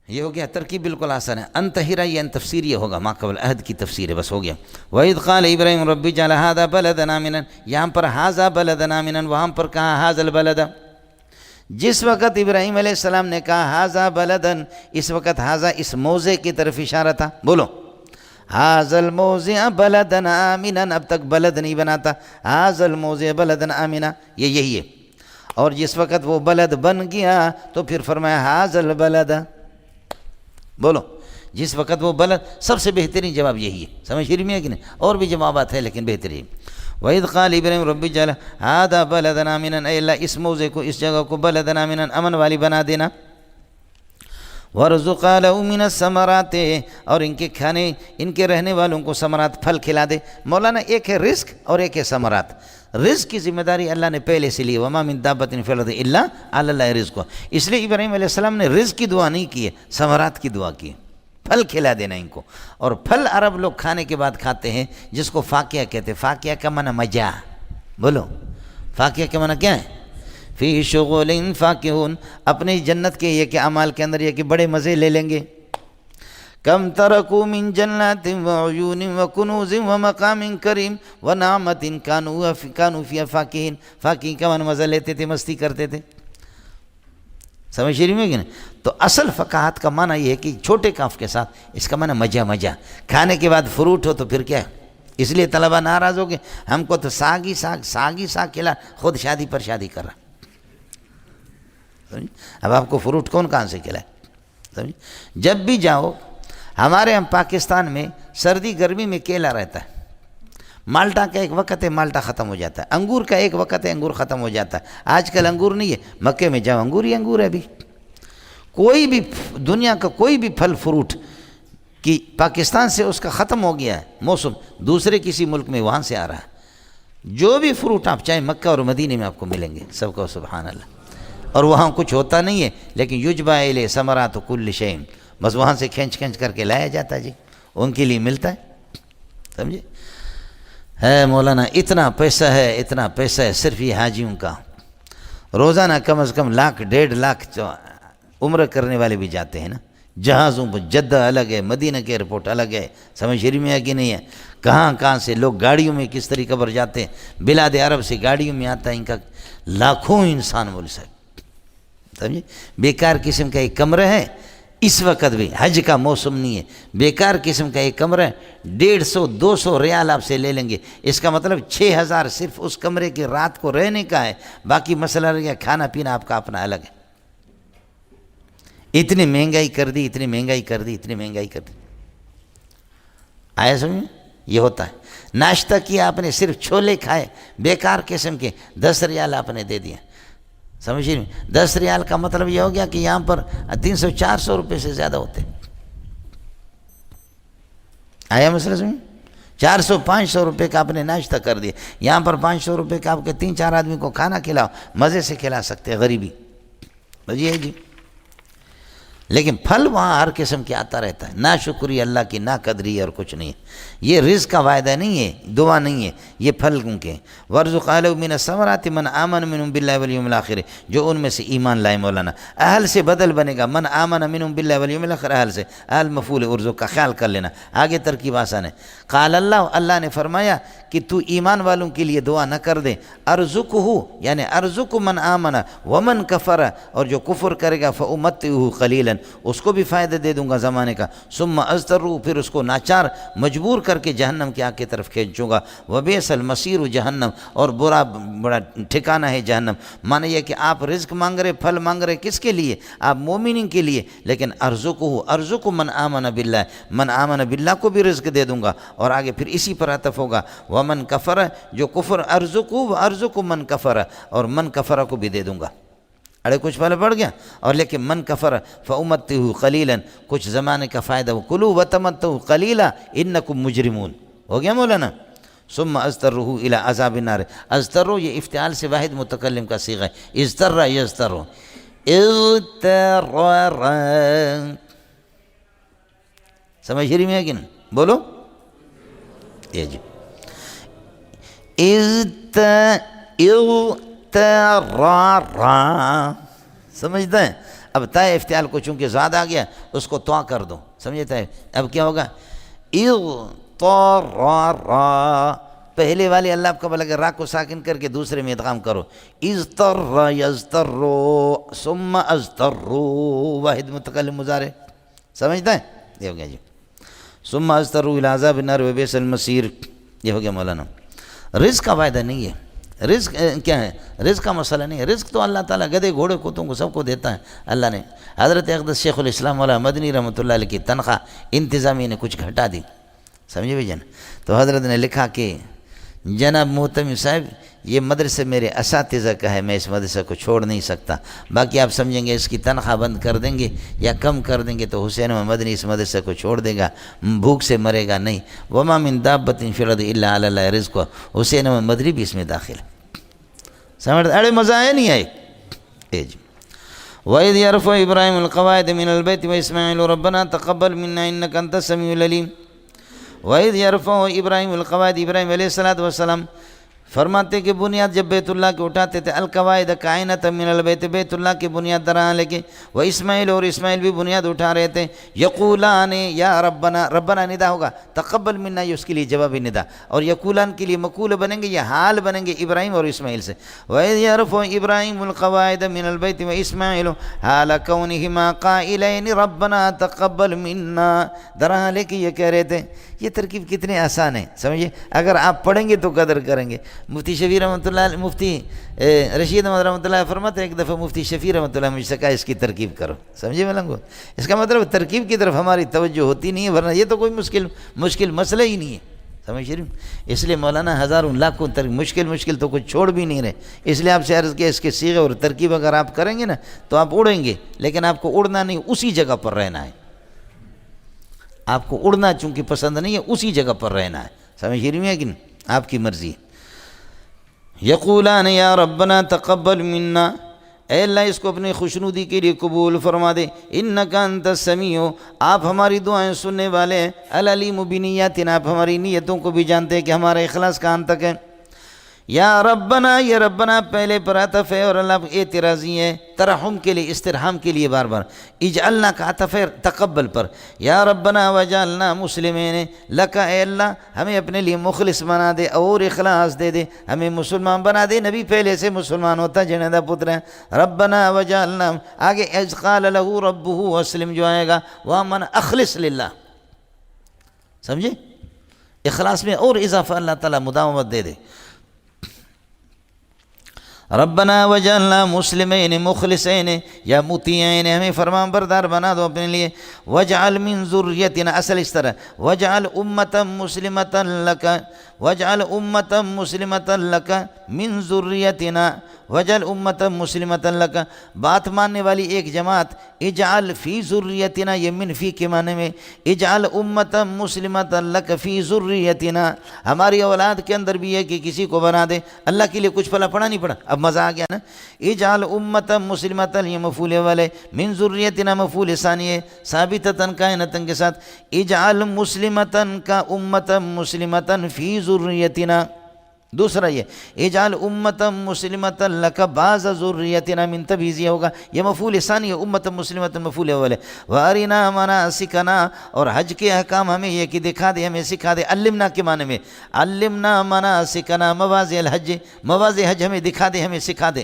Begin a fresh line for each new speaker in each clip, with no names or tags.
یہ ہو گیا ترکیب بالکل آسان ہے. انتہرا یہ ان تفسیر یہ ہوگا ما قبل عہد کی تفسیر ہے، بس ہو گیا. وَإِذْ قَالَ إِبْرَاهِيمُ رَبِّ اجْعَلْ هَٰذَا بَلَدًا آمِنًا، یہاں پر هَٰذَا بَلَدًا آمِنًا، وہاں پر کہا هَٰذَا الْبَلَدَ. جس وقت ابراہیم علیہ السلام نے کہا هَٰذَا بَلَدًا، اس وقت هَٰذَا اس موضع کی طرف اشارہ تھا. بولو هَٰذَا الْمَوْضِعَ بَلَدًا آمِنًا، اب تک بلد نہیں بناتا، هَٰذَا الْمَوْضِعَ بَلَدًا آمِنًا، یہ یہی ہے. اور جس وقت وہ بلد بن گیا تو پھر فرمایا هَٰذَا الْبَلَدَ. بولو جس وقت وہ بلد، سب سے بہترین جواب یہی ہے. سمجھ رہی ہے کہ نہیں؟ اور بھی جوابات ہیں لیکن بہترین. وَإِذْ قَالَ إِبْرَاهِيمُ رَبِّ اجْعَلْ هَٰذَا بَلَدًا آمِنًا، اے اللہ اس موضع کو، اس جگہ کو بلدًا آمِنًا، امن والی بنا دینا. وَارْزُقْ أَهْلَهُ مِنَ الثَّمَرَاتِ، اور ان کے کھانے، ان کے رہنے والوں کو ثمرات، پھل کھلا دے. مولانا ایک ہے رزق اور ایک ہے ثمرات. رزق کی ذمہ داری اللہ نے پہلے سے لی، وَمَا مِن دَابَّةٍ فِي الْأَرْضِ إِلَّا عَلَى اللَّهِ رِزْقُهَا. اس لیے ابراہیم علیہ السلام نے رزق کی دعا نہیں کی ہے، ثمرات کی دعا کی. پھل کھلا دینا ان کو. اور پھل عرب لوگ کھانے کے بعد کھاتے ہیں جس کو فاقیہ کہتے ہیں. فاقیہ کا معنی مزہ. بولو فاقیہ کا معنی کیا ہے؟ فی شغل فاکہون، اپنی جنت کے یہ کہ اعمال کے اندر یہ کہ بڑے مزے لے لیں گے. کم ترکوا من جنات وعیون وکنوز ومقام کریم ونعمت کانوا فیہا فاکہین. فاکہین کا معنی مزہ لیتے تھے، مستی کرتے تھے. سمجھ رہی میں کہ نہیں؟ تو اصل فقاہت کا معنی یہ ہے کہ چھوٹے کاف کے ساتھ اس کا معنی مزہ. مزہ کھانے کے بعد فروٹ ہو تو پھر کیا ہے؟ اس لیے طلبہ ناراض ہو گئے، ہم کو تو ساگ ہی ساگ، ساگ ہی ساگ کھلا، خود شادی پر شادی کر رہا. اب آپ کو فروٹ کون کہاں سے کھلائے؟ سمجھ؟ جب بھی جاؤ، ہمارے ہم پاکستان میں سردی گرمی میں کیلا رہتا ہے. مالٹا کا ایک وقت ہے، مالٹا ختم ہو جاتا ہے. انگور کا ایک وقت ہے، انگور ختم ہو جاتا ہے. آج کل انگور نہیں ہے، مکے میں جاؤ انگور ہی انگور ہے. ابھی کوئی بھی دنیا کا کوئی بھی پھل فروٹ کہ پاکستان سے اس کا ختم ہو گیا ہے موسم، دوسرے کسی ملک میں وہاں سے آ رہا ہے. جو بھی فروٹ آپ چاہیں مکہ اور مدینے میں آپ کو ملیں گے. سب کو سبحان اللہ. اور وہاں کچھ ہوتا نہیں ہے، لیکن یجبا الیہ ثمرات کل شیء، بس وہاں سے کھینچ کھینچ کر کے لایا جاتا ہے. جی ان کے لیے ملتا ہے. سمجھے؟ ہے مولانا اتنا پیسہ ہے، اتنا پیسہ ہے صرف یہ حاجیوں کا. روزانہ کم از کم 1,00,000 1,50,000 عمرہ کرنے والے بھی جاتے ہیں نا. جہازوں پر جدہ الگ ہے، مدینہ کے ایئرپورٹ الگ ہے. سمجھ رہی میں ہے کہ نہیں ہے؟ کہاں کہاں سے لوگ گاڑیوں میں کس طریقے پر جاتے ہیں. بلاد عرب سے گاڑیوں میں آتا ہے ان کا لاکھوں انسان. بول سکتے سمجھے؟ بیکار قسم کا ایک کمرہ ہے. اس وقت بھی حج کا موسم نہیں ہے، بیکار قسم کا ایک کمرہ ہے. 150-200 ریال آپ سے لے لیں گے. اس کا مطلب 6,000 صرف اس کمرے کی رات کو رہنے کا ہے. باقی مسئلہ رہ گیا کھانا پینا آپ کا اپنا الگ ہے. اتنی مہنگائی کر دی، اتنی مہنگائی کر دی، اتنی مہنگائی کر دی. آیا سمجھ؟ یہ ہوتا ہے. ناشتہ کیا آپ نے، صرف چھولے کھائے بیکار قسم کے، 10 ریال آپ نے دے دیا. سمجھ رہے ہیں؟ 10 ریال کا مطلب یہ ہو گیا کہ یہاں پر 300-400 روپے سے زیادہ ہوتے. آیا مسئلہ سمجھ؟ 400-500 روپے کا آپ نے ناشتہ کر دیا. یہاں پر 500 روپے کا آپ کے 3-4 آدمی کو کھانا کھلاؤ، مزے سے کھلا سکتے. غریبی بجی ہے جی. لیکن پھل وہاں ہر قسم کے آتا رہتا ہے. نہ شکری اللہ کی، نہ قدری، اور کچھ نہیں ہے. یہ رزق کا وعدہ نہیں ہے، دعا نہیں ہے، یہ پھل کے. وَارْزُقْ أَهْلَهُ مِنَ الثَّمَرَاتِ مَنْ آمَنَ مِنْهُمْ بِاللَّهِ وَالْيَوْمِ الْآخِرِ، جو ان میں سے ایمان لائے. مولانا اہل سے بدل بنے گا، من آمن منہم باللہ والیوم الآخر. اہل سے، اہل مفعول ارزق کا خیال کر لینا. آگے ترکیب آسان ہے. قال اللہ، اللہ نے فرمایا کہ تو ایمان والوں کے لیے دعا نہ کر دے. ارزقہ یعنی ارزق من آمن ومن کفر، اور جو کفر کرے گا فأمتعہ قلیلا، اس کو بھی فائدہ دے دوں گا زمانے کا. ثم اضطرہ، پھر اس کو ناچار مجبور کر کے جہنم کے آگ کی طرف کھینچوں گا. وبئس المصیر جہنم، اور بڑا ٹھکانہ ہے جہنم. معنی یہ کہ آپ رزق مانگ رہے، پھل مانگ رہے کس کے لیے؟ آپ مومنین کے لیے. لیکن ارزق من آمن باللہ، من آمن باللہ کو بھی رزق دے دوں گا. اور آگے پھر اسی پر عطف ہوگا ومن کفر، جو کفر ارزق من کفر، اور من کفر کو بھی دے دوں گا. اڑے کچھ پہلے پڑھ گیا. اور لیکن من کفر فأمتعہ قلیلا، کچھ زمانے کا فائدہ. کلوا وتمتعوا قلیلا انکم مجرمون. ہو گیا مولانا؟ ثم اضطرہ الی عذاب النار. اضطرہ یہ افتعال سے واحد متکلم کا صیغہ ہے. اضطر یضطر، اضطر. سمجھ رہی میں کہ نہیں؟ بولو یہ جی. اضطرارا، سمجھتے ہیں؟ اب تائے افتعال کو چونکہ زاد آ گیا اس کو تو کر دو، سمجھے تائے؟ اب کیا ہوگا؟ اضطرارا، پہلے والی اللہ کا بلا کہ را کو ساکن کر کے دوسرے میں ادغام کرو، اضطر یضطرو ثم اضطرو، واحد متکلم مضارع، سمجھتا ہے؟ یہ ہو گیا جی، ثم اضطروا الى عذاب النار وبئس المصیر، یہ ہو گیا مولانا۔ رزق کا وعدہ نہیں ہے، رزق کیا ہے؟ رزق کا مسئلہ نہیں ہے، رزق تو اللہ تعالیٰ گدھے گھوڑے کتوں کو سب کو دیتا ہے اللہ نے۔ حضرت اقدس شیخ الاسلام مولانا مدنی رحمۃ اللہ علیہ کی تنخواہ انتظامیہ نے کچھ گھٹا دی، سمجھے بھائی جان؟ تو حضرت نے لکھا کہ جناب محتمی صاحب یہ مدرسے میرے اساتذہ کا ہے، میں اس مدرسے کو چھوڑ نہیں سکتا، باقی آپ سمجھیں گے اس کی تنخواہ بند کر دیں گے یا کم کر دیں گے تو حسین مدنی اس مدرسے کو چھوڑ دے گا، بھوک سے مرے گا نہیں۔ وما من دابۃ فی الارض الا علی اللہ رزقها، حسین مدنی بھی اس میں داخل ہے، سمجھ؟ اڑے مزہ آئے نہیں آئے؟ جی وَإِذْ يَرْفَعُ إِبْرَاهِيمُ الْقَوَاعِدَ مِنَ الْبَيْتِ وَإِسْمَاعِيلُ رَبَّنَا تَقَبَّلْ مِنَّا إِنَّكَ أَنْتَ السَّمِيعُ الْعَلِيمُ۔ وَإِذْ يَرْفَعُ إِبْرَاهِيمُ الْقَوَاعِدَ، ابراہیم علیہ السلام فرماتے کہ بنیاد جب بیت اللہ کے اٹھاتے تھے، القواعد کائنۃ من البیت، بیت اللہ کی بنیاد درا لے کے، وہ اسماعیل اور اسماعیل بھی بنیاد اٹھا رہے تھے، یقولان یا ربنا، ربنا ندا ہوگا، تقبل منا یہ اس کے لیے جوابی ندا، اور یقولان کے لیے مقول بنیں گے یا حال بنیں گے ابراہیم اور اسماعیل سے۔ وَإِذْ يَرْفَعُ إِبْرَاهِيمُ الْقَوَاعِدَ مِنَ الْبَيْتِ وَإِسْمَاعِيلُ حَالَ كَوْنِهِمَا قَائِلَيْنِ رَبَّنَا تَقَبَّلْ مِنَّا، درا لے کے یہ کہہ رہے تھے۔ یہ ترکیب کتنے آسان ہے، سمجھے؟ اگر آپ پڑھیں گے تو قدر کریں گے۔ مفتی شفیع رحمۃ اللہ، مفتی رشید احمد رحمۃ اللہ فرماتے ایک دفعہ مفتی شفیع رحمۃ اللہ مجھ سے کہا اس کی ترکیب کرو، سمجھے ملنگو؟ اس کا مطلب ترکیب کی طرف ہماری توجہ ہوتی نہیں ہے، ورنہ یہ تو کوئی مشکل مسئلہ ہی نہیں ہے، سمجھ شریف؟ اس لیے مولانا ہزاروں لاکھوں مشکل تو کچھ چھوڑ بھی نہیں رہے، اس لیے آپ سے عرض کیا اس کے صیغے اور ترکیب اگر آپ کریں گے نا تو آپ اڑیں گے، لیکن آپ کو اڑنا نہیں، اسی جگہ پر رہنا ہے۔ آپ کو اڑنا چونکہ پسند نہیں ہے، اسی جگہ پر رہنا ہے، سمجھ رہی ہیں کہ نہیں؟ آپ کی مرضی۔ یقولان یا ربنا تقبل منا، اے اللہ اس کو اپنی خوشنودی کے لیے قبول فرما دے، انک انت السمیع، آپ ہماری دعائیں سننے والے ہیں، العلیم بنیاتنا، آپ ہماری نیتوں کو بھی جانتے ہیں کہ ہمارا اخلاص کہاں تک ہے۔ یا ربنا، یہ ربنا پہلے پر عطف ہے اور اللہ اعتراضی ہے، ترحم کے لیے، استرحام کے لیے بار بار، اجعلنا کا عطف ہے تقبل پر، یا ربنا وجعلنا مسلمین لکا، اے اللہ ہمیں اپنے لیے مخلص بنا دے اور اخلاص دے دے، ہمیں مسلمان بنا دے، نبی پہلے سے مسلمان ہوتا جنیدہ پتر ہے۔ ربنا وجعلنا، آگے اذ قال له ربه اسلم جو آئے گا، وَمَنْ اخلص للہ، سمجھے؟ اخلاص میں اور اضافہ اللہ تعالیٰ مداومت دے دے۔ ربنا وجعلنا مسلمین مخلصین یا مطیعین، ہمیں فرمان بردار بنا دو اپنے لیے۔ وجعل من ذریتنا، اصل اس طرح وجعل امتا مسلمتا لکا، وجعل امتا مسلمتا لکا من ذریتنا، وجعل امتا مسلمتا لکا، بات ماننے والی ایک جماعت، اجعل فی ذریتنا، یہ من فی کے معنی میں، اجعل امتا مسلمتا لکا فی ذریتنا، ہماری اولاد کے اندر بھی ہے کہ کسی کو بنا دے، اللہ کے لیے کچھ پڑھا نہیں پڑھا، اب مزہ آ گیا نا۔ اجعل امتا مسلمتا، یہ مفعول والے، من ذریتنا مفعول ثانی ہے، ثابتتاً کائنتاً کے ساتھ، اجعل مسلمتاً کا امتا مسلمتاً فی ذریتنا، دوسرا یہ اجعل امتا مسلمتا لک بعض ذریتنا من تبعیضیہ ہوگا، یہ مفعول ثانی ہے، امتا مسلمتا مفعول اول ہے۔ وارنا مناسکنا، اور حج کے احکام ہمیں یہ کہ دکھا دے، ہمیں سکھا دے، علمنا کے معنی میں، علمنا مناسکنا مواضع الحج، مواضع حج ہمیں دکھا دے، ہمیں سکھا دے۔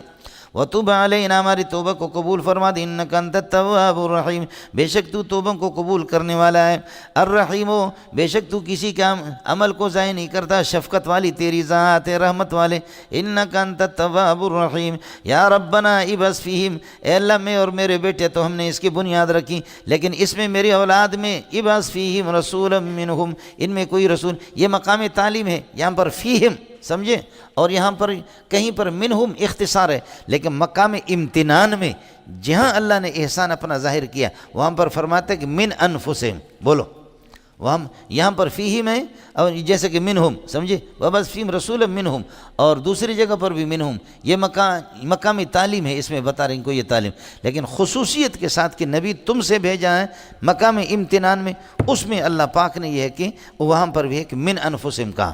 وَتُوبَ عَلَيْنَا، ہماری توبہ کو قبول فرما دے، اِنَّكَ أَنْتَ التَّوَّابُ الرَّحِيمُ، بے شک تو توبہ کو قبول کرنے والا ہے، الرحیم، بے شک تو کسی کا عمل کو ضائع نہیں کرتا، شفقت والی تیری ذات ہے، رحمت والے، اِنَّكَ أَنْتَ التَّوَّابُ الرَّحِيمُ۔ یا ربنا ابعث فیہم، اے اللہ میں اور میرے بیٹے تو ہم نے اس کی بنیاد رکھی، لیکن اس میں میری اولاد میں ابعث فیہم رسولا منہم، ان میں کوئی رسول، یہ مقام تعلیم ہے، یہاں پر فیہم سمجھے، اور یہاں پر کہیں پر منہم اختصار ہے، لیکن مقام امتنان میں جہاں اللہ نے احسان اپنا ظاہر کیا وہاں پر فرماتے ہیں کہ من انفسہم، بولو وہاں یہاں پر فیہم ہے، اور جیسے کہ منہم، سمجھے، وبعث فیہم رسولا منہم، اور دوسری جگہ پر بھی منہم، یہ مقامی تعلیم ہے، اس میں بتا رہے ہیں کو یہ تعلیم، لیکن خصوصیت کے ساتھ کہ نبی تم سے بھیجا ہے مقام امتنان میں، اس میں اللہ پاک نے یہ ہے کہ وہاں پر بھی ہے کہ من انفسہم کہا،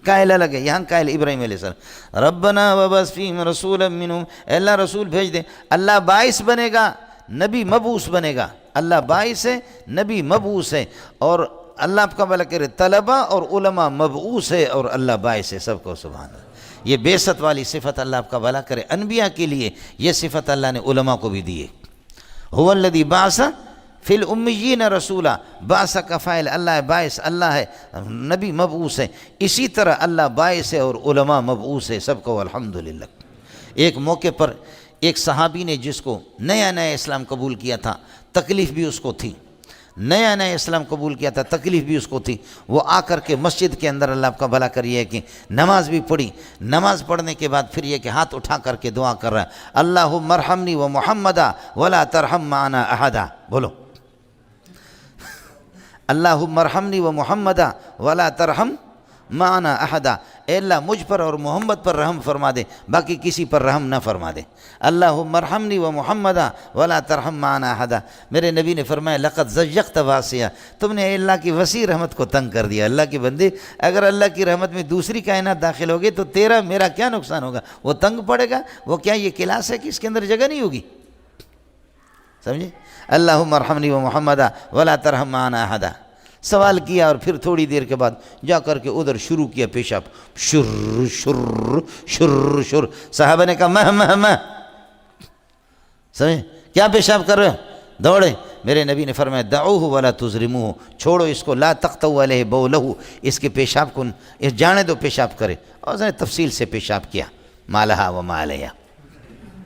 قائل الگ ہے، یہاں قائل ابراہیم علیہ السلام، ربنا وبعث فیہم رسولا منہم، اے اللہ رسول بھیج دے، اللہ باعث بنے گا، نبی مبعوث بنے گا، اللہ باعث ہے، نبی مبعوث ہے، اور اللہ آپ کا بھلا کرے طلبہ اور علماء مبعوث ہے، اور اللہ باعث ہے سب کو، سبحان اللہ۔ یہ بعثت والی صفت اللہ آپ کا بھلا کرے، انبیاء کے لیے یہ صفت اللہ نے علماء کو بھی دی ہے۔ هو الذی بعث فی الامیین رسولا، بعث کا فاعل اللہ ہے، باعث اللہ ہے، نبی مبعوث ہے، اسی طرح اللہ باعث ہے اور علماء مبعوث ہے سب کو، الحمدللہ۔ ایک موقع پر ایک صحابی نے جس کو نیا نیا اسلام قبول کیا تھا، تکلیف بھی اس کو تھی، نیا نیا اسلام قبول کیا تھا، تکلیف بھی اس کو تھی، وہ آ کر کے مسجد کے اندر اللہ آپ کا بھلا کریے کہ نماز بھی پڑھی، نماز پڑھنے کے بعد پھر یہ کہ ہاتھ اٹھا کر کے دعا کر رہا ہے، اللہم ارحمنی و محمدا ولا ترحم معنا احدا، بولو اللہم ارحمنی و محمدا ولا ترحم معنا احدا، اے اللہ مجھ پر اور محمد پر رحم فرما دے، باقی کسی پر رحم نہ فرما دے، اللہم ارحمنی و محمدا ولا ترحم معنا احدا۔ میرے نبی نے فرمایا لقد زیقت واسعہ، تم نے اللہ کی وسیع رحمت کو تنگ کر دیا۔ اللہ کے بندے، اگر اللہ کی رحمت میں دوسری کائنات داخل ہوگی تو تیرا میرا کیا نقصان ہوگا؟ وہ تنگ پڑے گا، وہ کیا یہ کلاس ہے کہ اس کے اندر جگہ نہیں ہوگی؟ سمجھے، اللہم ارحمنی و محمدا ولا ترحم معنا احدا، سوال کیا، اور پھر تھوڑی دیر کے بعد جا کر کے ادھر شروع کیا پیشاب، شر شر شر شر، صحابہ نے کہا مہ، سمجھے کیا پیشاب کر رہے ہو؟ دوڑے، میرے نبی نے فرمایا دعوہ ولا تزرموہ، چھوڑو اس کو، لا تقطعوا علیہ بولہ، اس کے پیشاب کو جانے دو پیشاب کرے، اور اس نے تفصیل سے پیشاب کیا، مالہا و مالیہ،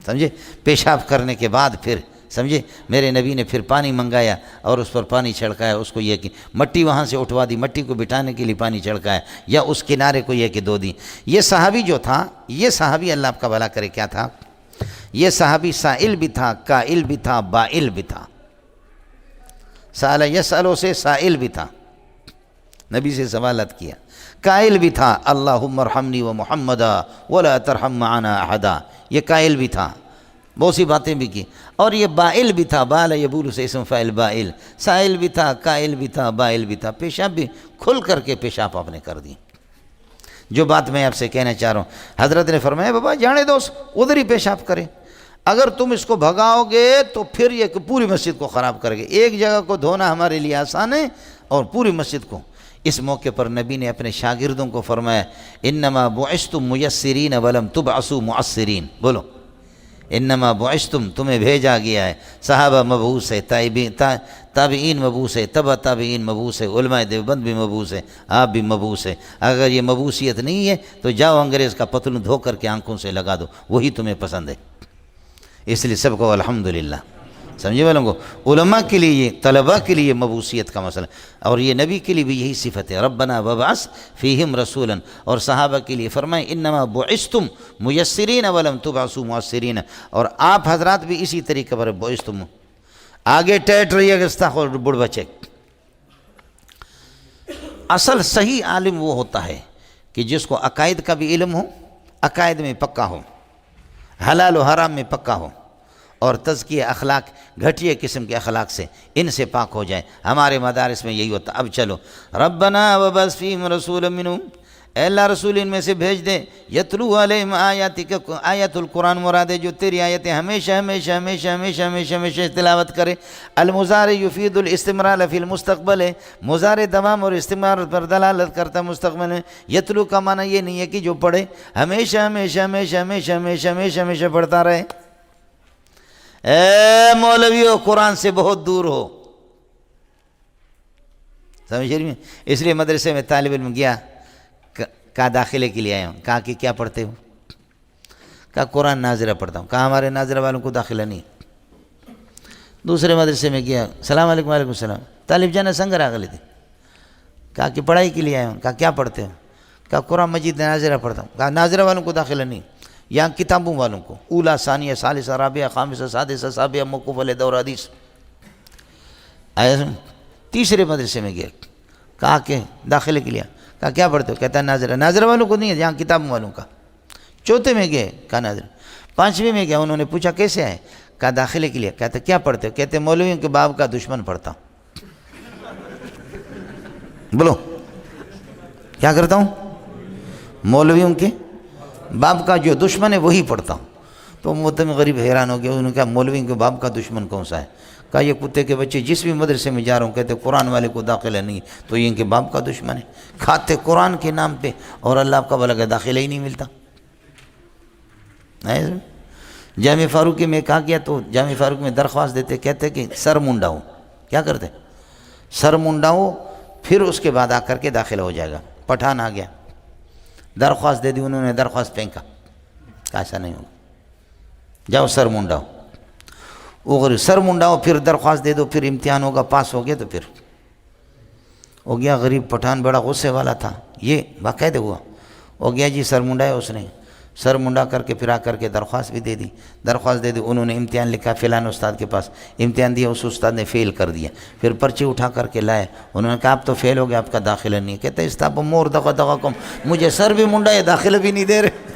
سمجھے، پیشاب کرنے کے بعد پھر سمجھے میرے نبی نے پھر پانی منگایا اور اس پر پانی چھڑکایا، اس کو یہ کہ مٹی وہاں سے اٹھوا دی، مٹی کو بٹھانے کے لیے پانی چھڑکایا، یا اس کنارے کو یہ کہ دو دی۔ یہ صحابی جو تھا، یہ صحابی اللہ آپ کا بھلا کرے کیا تھا؟ یہ صحابی سائل بھی تھا، قائل بھی تھا، بائل بھی تھا۔ سأل یسألو سے سائل بھی تھا، نبی سے سوالات کیا، قائل بھی تھا اللہم ارحمنی و محمدا ولا ترحم معنا احدا، یہ قائل بھی تھا، بہت سی باتیں بھی کی، اور یہ بائل بھی تھا، بال یبول سے اسم فاعل بائل، سائل بھی تھا، قائل بھی تھا، بائل بھی تھا، پیشاب بھی کھل کر کے پیشاب آپ نے کر دی۔ جو بات میں آپ سے کہنا چاہ رہا ہوں، حضرت نے فرمایا بابا جانے دو، ادھر ہی پیشاب کرے، اگر تم اس کو بھگاؤ گے تو پھر یہ کہ پوری مسجد کو خراب کرے گے، ایک جگہ کو دھونا ہمارے لیے آسان ہے اور پوری مسجد کو۔ اس موقع پر نبی نے اپنے شاگردوں کو فرمایا انما بعثتم میسرین ولم تبعثوا معسرین، بولو انما بعثتم، تمہیں بھیجا گیا ہے، صحابہ مبعوث ہے، تابعین مبعوث ہے، تبع تابعین مبعوث ہے، علماء دیوبند بھی مبعوث ہے، آپ بھی مبعوث ہے۔ اگر یہ مبعوثیت نہیں ہے تو جاؤ انگریز کا پتلون دھو کر کے آنکھوں سے لگا دو، وہی تمہیں پسند ہے۔ اس لیے سب کو الحمدللہ، سمجھے والوں کو، علماء کے لیے یہ، طلباء کے لیے مبعوثیت کا مسئلہ، اور یہ نبی کے لیے بھی یہی صفت ہے، ربنا وبعث فیہم رسولا، اور صحابہ کے لیے فرمائیں انما بعثتم میسرین ولم تبعثوا معسرین، اور آپ حضرات بھی اسی طریقے پر بعثتم، آگے ٹیٹ رہیے گستاخ بڑھ بچے۔ اصل صحیح عالم وہ ہوتا ہے کہ جس کو عقائد کا بھی علم ہو، عقائد میں پکا ہو، حلال و حرام میں پکا ہو، اور تزکیہ اخلاق، گھٹیے قسم کے اخلاق سے ان سے پاک ہو جائے۔ ہمارے مدارس میں یہی ہوتا۔ اب چلو، ربنا وبعث فیہم رسولا منہم، اے اللہ رسول ان میں سے بھیج دے، یتلو علیہم آیاتک، آیت القرآن مراد ہے جو تیری آیتیں ہمیشہ ہمیشہ ہمیشہ ہمیشہ ہمیشہ ہمیشہ تلاوت کرے۔ المضارع یفید الاستمرار فی المستقبل ہے، مضارع دوام اور استمرار پر دلالت کرتا مستقبل میں۔ یتلو کا معنی یہ نہیں ہے کہ جو پڑھے ہمیشہ ہمیشہ ہمیشہ ہمیشہ ہمیشہ ہمیشہ ہمیشہ پڑھتا رہے۔ اے مولویو، قرآن سے بہت دور ہو، سمجھ رہی ہیں؟ اس لیے مدرسے میں طالب علم گیا، کہا داخلے کے لیے آیا ہوں، کہا کہ کیا پڑھتے ہو؟ کہا قرآن ناظرہ پڑھتا ہوں۔ کہا ہمارے ناظرہ والوں کو داخلہ نہیں۔ دوسرے مدرسے میں گیا، السلام علیکم، وعلیکم السلام، طالب جانا سنگ راغلے تھے۔ کہا کہ پڑھائی کے لیے آیا ہوں۔ کہا کیا پڑھتے ہو؟ کہا قرآن مجید ناظرہ پڑھتا ہوں۔ کہا ناظرہ والوں کو داخلہ نہیں، یہاں کتابوں والوں کو، اولا، ثانیہ، ثالثہ، رابعہ، خامسہ، سادسہ، سابعہ، موقوف علیہ دور حدیث۔ آیا سن؟ تیسرے مدرسے میں گیا، کہا کہ داخلے کے لیے، کہا کیا پڑھتے ہو؟ کہتا ہے ناظرہ، ناظرہ والوں کو نہیں ہے، یہاں کتابوں والوں کا۔ چوتھے میں گئے، کہا ناظرہ۔ پانچویں میں گیا، انہوں نے پوچھا کیسے آئے؟ کہا داخلے کے لیے۔ کہتے کیا پڑھتے ہو؟ کہتے مولویوں کے باپ کا دشمن پڑھتا ہوں۔ بولو کیا کرتا ہوں؟ مولویوں کے باپ کا جو دشمن ہے وہی پڑھتا ہوں۔ تو محترم غریب حیران ہو گیا، انہوں نے کہا مولویوں کے باپ کا دشمن کون سا ہے؟ کہا یہ کتے کے بچے جس بھی مدرسے میں جا رہا ہوں کہتے قرآن والے کو داخلہ نہیں تو یہ ان کے باپ کا دشمن ہے، کھاتے قرآن کے نام پہ اور اللہ آپ کا بھلا کہ داخلہ ہی نہیں ملتا۔ جامع فاروقی میں کہا گیا تو جامع فاروق میں درخواست دیتے، کہتے کہ سر منڈاؤ، کیا کرتے؟ سر منڈاؤ، پھر اس کے بعد آ کر کے داخلہ ہو جائے گا۔ پٹھان آ گیا، درخواست دے دی، انہوں نے درخواست پھینکا، کہا ایسا نہیں ہوگا، جاؤ سر منڈاؤ۔ وہ سر منڈاؤ، پھر درخواست دے دو، پھر امتحان ہوگا، پاس ہو گیا تو پھر ہو گیا۔ غریب پٹھان بڑا غصے والا تھا، یہ باقاعدہ ہوا، ہو گیا جی سر منڈایا اس نے، سر منڈا کر کے پھر آ کر کے درخواست بھی دے دی، درخواست دے دی، انہوں نے امتحان لکھا فلان استاد کے پاس، امتحان دیا، اس استاد نے فیل کر دیا، پھر پرچی اٹھا کر کے لائے، انہوں نے کہا آپ تو فیل ہو گیا، آپ کا داخلہ نہیں ہے۔ کہتے استاد مور دغا دغا کم، مجھے سر بھی منڈا ہے، داخلہ بھی نہیں دے رہے۔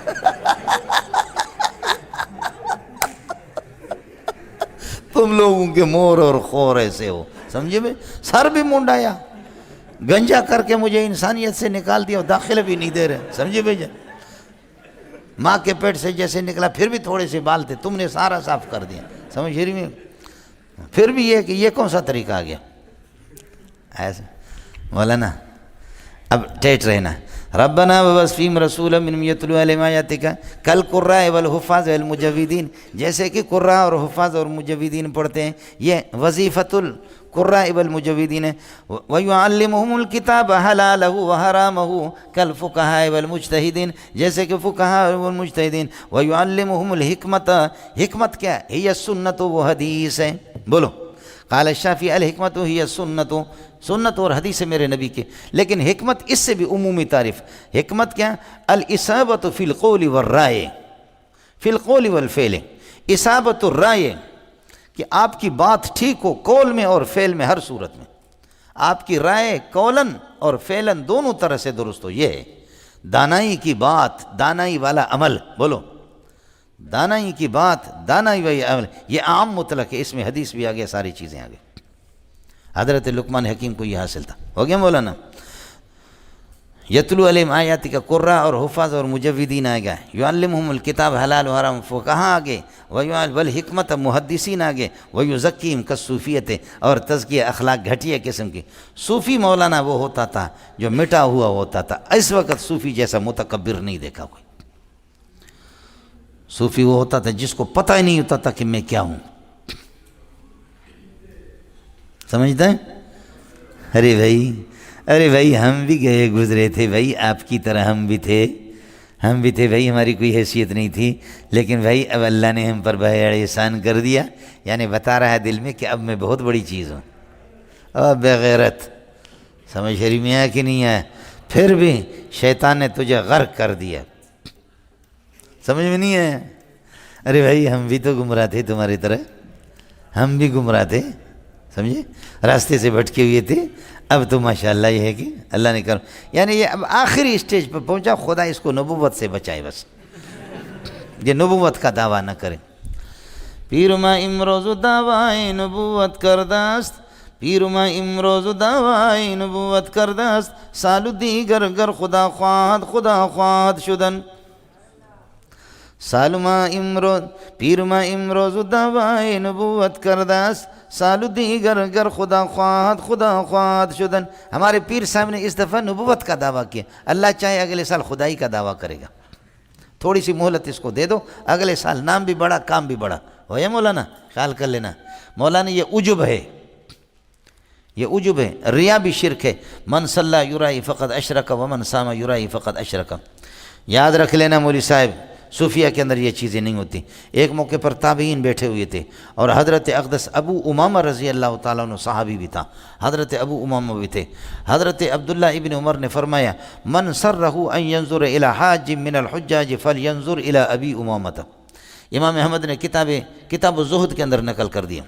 تم لوگوں کے مور اور خور ایسے ہو، سمجھے میں، سر بھی منڈایا، گنجا کر کے مجھے انسانیت سے نکال دیا، داخلہ بھی نہیں دے رہے، سمجھے بھائی جان۔ ماں کے پیٹ سے جیسے نکلا، پھر بھی تھوڑے سے بال تھے، تم نے سارا صاف کر دیا، سمجھ رہی میں۔ پھر بھی یہ کہ یہ کون سا طریقہ آ گیا ایسا؟ مولانا اب ٹیٹ رہنا، ربنا وابعث فیہم رسولا منہم یتلو علیہم آیاتک کالقراء والحفاظ والمجودین، جیسے کہ قراء اور حفاظ اور مجودین پڑھتے ہیں، یہ وظیفۃ القراء والمجودین ہے۔ ویعلمہم الکتاب حلالہ وحرامہ کالفقہاء والمجتہدین، جیسے کہ فقہاء والمجتہدین۔ ویعلمہم الحکمت، حکمت کیا ہے؟ ہی السنت و حدیث ہے، بولو۔ قال الشافعی الحکمت ہی السنت، سنت اور حدیث میرے نبی کے، لیکن حکمت اس سے بھی عمومی تعریف، حکمت کیا؟ الاصابۃ فی القول والرائے، فی القول والفعل، اصابۃ الرائے، کہ آپ کی بات ٹھیک ہو قول میں اور فعل میں، ہر صورت میں آپ کی رائے قولاً اور فعلاً دونوں طرح سے درست ہو، یہ ہے دانائی کی بات، دانائی والا عمل، بولو دانائی کی بات، دانائی والا عمل، یہ عام مطلق ہے، اس میں حدیث بھی آگیا، ساری چیزیں آگئی۔ حضرت لقمان حکیم کو یہ حاصل تھا، ہو گیا مولانا۔ یتلو علیہم آیاتی کا قراء اور حفاظ اور مجودین آئے گا، یعلمہم الکتاب حلال و حرام فقہاء آگے، والحکمت محدثین آگے، ویزکیہم کالصوفیت، اور تزکیہ اخلاق گھٹیا قسم کی۔ صوفی مولانا وہ ہوتا تھا جو مٹا ہوا ہوتا تھا، اس وقت صوفی جیسا متکبر نہیں دیکھا کوئی۔ صوفی وہ ہوتا تھا جس کو پتہ ہی نہیں ہوتا تھا کہ میں کیا ہوں، سمجھتے ہیں؟ ارے بھائی ہم بھی گئے گزرے تھے بھائی، آپ کی طرح ہم بھی تھے بھائی، ہماری کوئی حیثیت نہیں تھی، لیکن بھائی اب اللہ نے ہم پر بڑا احسان کر دیا، یعنی بتا رہا ہے دل میں کہ اب میں بہت بڑی چیز ہوں۔ اور بغیرت، سمجھ رہی میں آیا کہ نہیں آیا؟ پھر بھی شیطان نے تجھے غرق کر دیا، سمجھ میں نہیں آیا؟ ارے بھائی ہم بھی تو گمراہ تھے تمہاری طرح، ہم بھی گمراہ تھے، سمجھے، راستے سے بھٹکے ہوئے تھے، اب تو ماشاءاللہ یہ ہے کہ اللہ نے کر، یعنی یہ اب آخری اسٹیج پر پہنچا، خدا اس کو نبوت سے بچائے، بس یہ نبوت کا دعویٰ نہ کرے۔ پیرما امروز دعوی نبوت کردست، پیرما امروز دعوی نبوت کردست، سال دیگر گر خدا خواهد شدن، سالما امروز پیرما امروز دعوی نبوت کردست، سال دیگر گر خدا خواهد شدن۔ ہمارے پیر صاحب نے اس دفعہ نبوت کا دعویٰ کیا، اللہ چاہے اگلے سال خدائی کا دعویٰ کرے گا، تھوڑی سی مہلت اس کو دے دو، اگلے سال نام بھی بڑا کام بھی بڑا ہو یا مولانا، خیال کر لینا مولانا، یہ عجب ہے، یہ عجب ہے، ریا بھی شرک ہے، من صلی یرائی فقط اشرک ومن صام یرائی فقط اشرک، یاد رکھ لینا مولوی صاحب، صوفیہ کے اندر یہ چیزیں نہیں ہوتی۔ ایک موقع پر تابعین بیٹھے ہوئے تھے اور حضرت اقدس ابو امامہ رضی اللہ تعالیٰ عنہ صحابی بھی تھا، حضرت ابو امامہ بھی تھے۔ حضرت عبداللہ ابن عمر نے فرمایا من سرہ ان ینظر الی حاج من الحجاج فلینظر الی ابی امامہ، امام احمد نے کتاب الزہد کے اندر نقل کر دیا،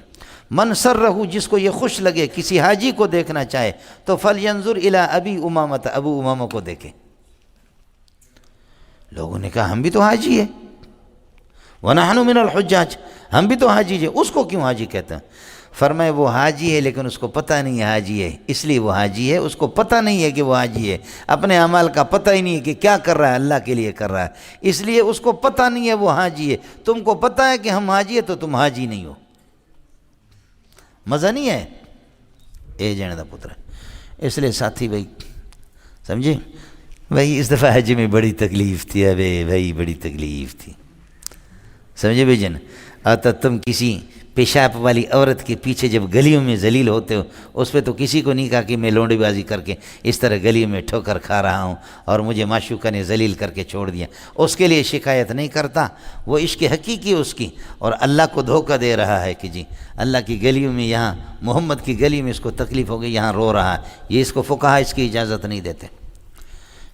من سرہ، جس کو یہ خوش لگے کسی حاجی کو دیکھنا چاہے تو فلینظر الی ابی امامہ، ابو امامہ کو دیکھے۔ لوگوں نے کہا ہم بھی تو حاجی ہیں، وَنَحْنُ مِنَ الْحُجَّاجِ، ہم بھی تو حاجی ہیں، اس کو کیوں حاجی کہتے ہیں؟ فرمائے وہ حاجی ہے لیکن اس کو پتہ نہیں ہے حاجی ہے، اس لیے وہ حاجی ہے، اس کو پتہ نہیں ہے کہ وہ حاجی ہے، اپنے اعمال کا پتہ ہی نہیں ہے کہ کیا کر رہا ہے، اللہ کے لیے کر رہا ہے، اس لیے اس کو پتہ نہیں ہے وہ حاجی ہے۔ تم کو پتہ ہے کہ ہم حاجی ہے تو تم حاجی نہیں ہو۔ مزہ نہیں ہے اے جانے دا پتر۔ اس لیے ساتھی بھائی سمجھے بھائی، اس دفعہ حج میں بڑی تکلیف تھی، ابے بھائی بڑی تکلیف تھی، سمجھے بھائی جن۔ آتا تم کسی پیشاب والی عورت کے پیچھے جب گلیوں میں ذلیل ہوتے ہو، اس پہ تو کسی کو نہیں کہا کہ میں لونڈی بازی کر کے اس طرح گلیوں میں ٹھوکر کھا رہا ہوں اور مجھے معشوقہ نے ذلیل کر کے چھوڑ دیا، اس کے لیے شکایت نہیں کرتا۔ وہ عشق حقیقی اس کی، اور اللہ کو دھوکہ دے رہا ہے کہ جی اللہ کی گلیوں میں، یہاں محمد کی گلی میں اس کو تکلیف ہو گئی، یہاں رو رہا ہے، یہ اس کو فقہا اس کی اجازت نہیں دیتے۔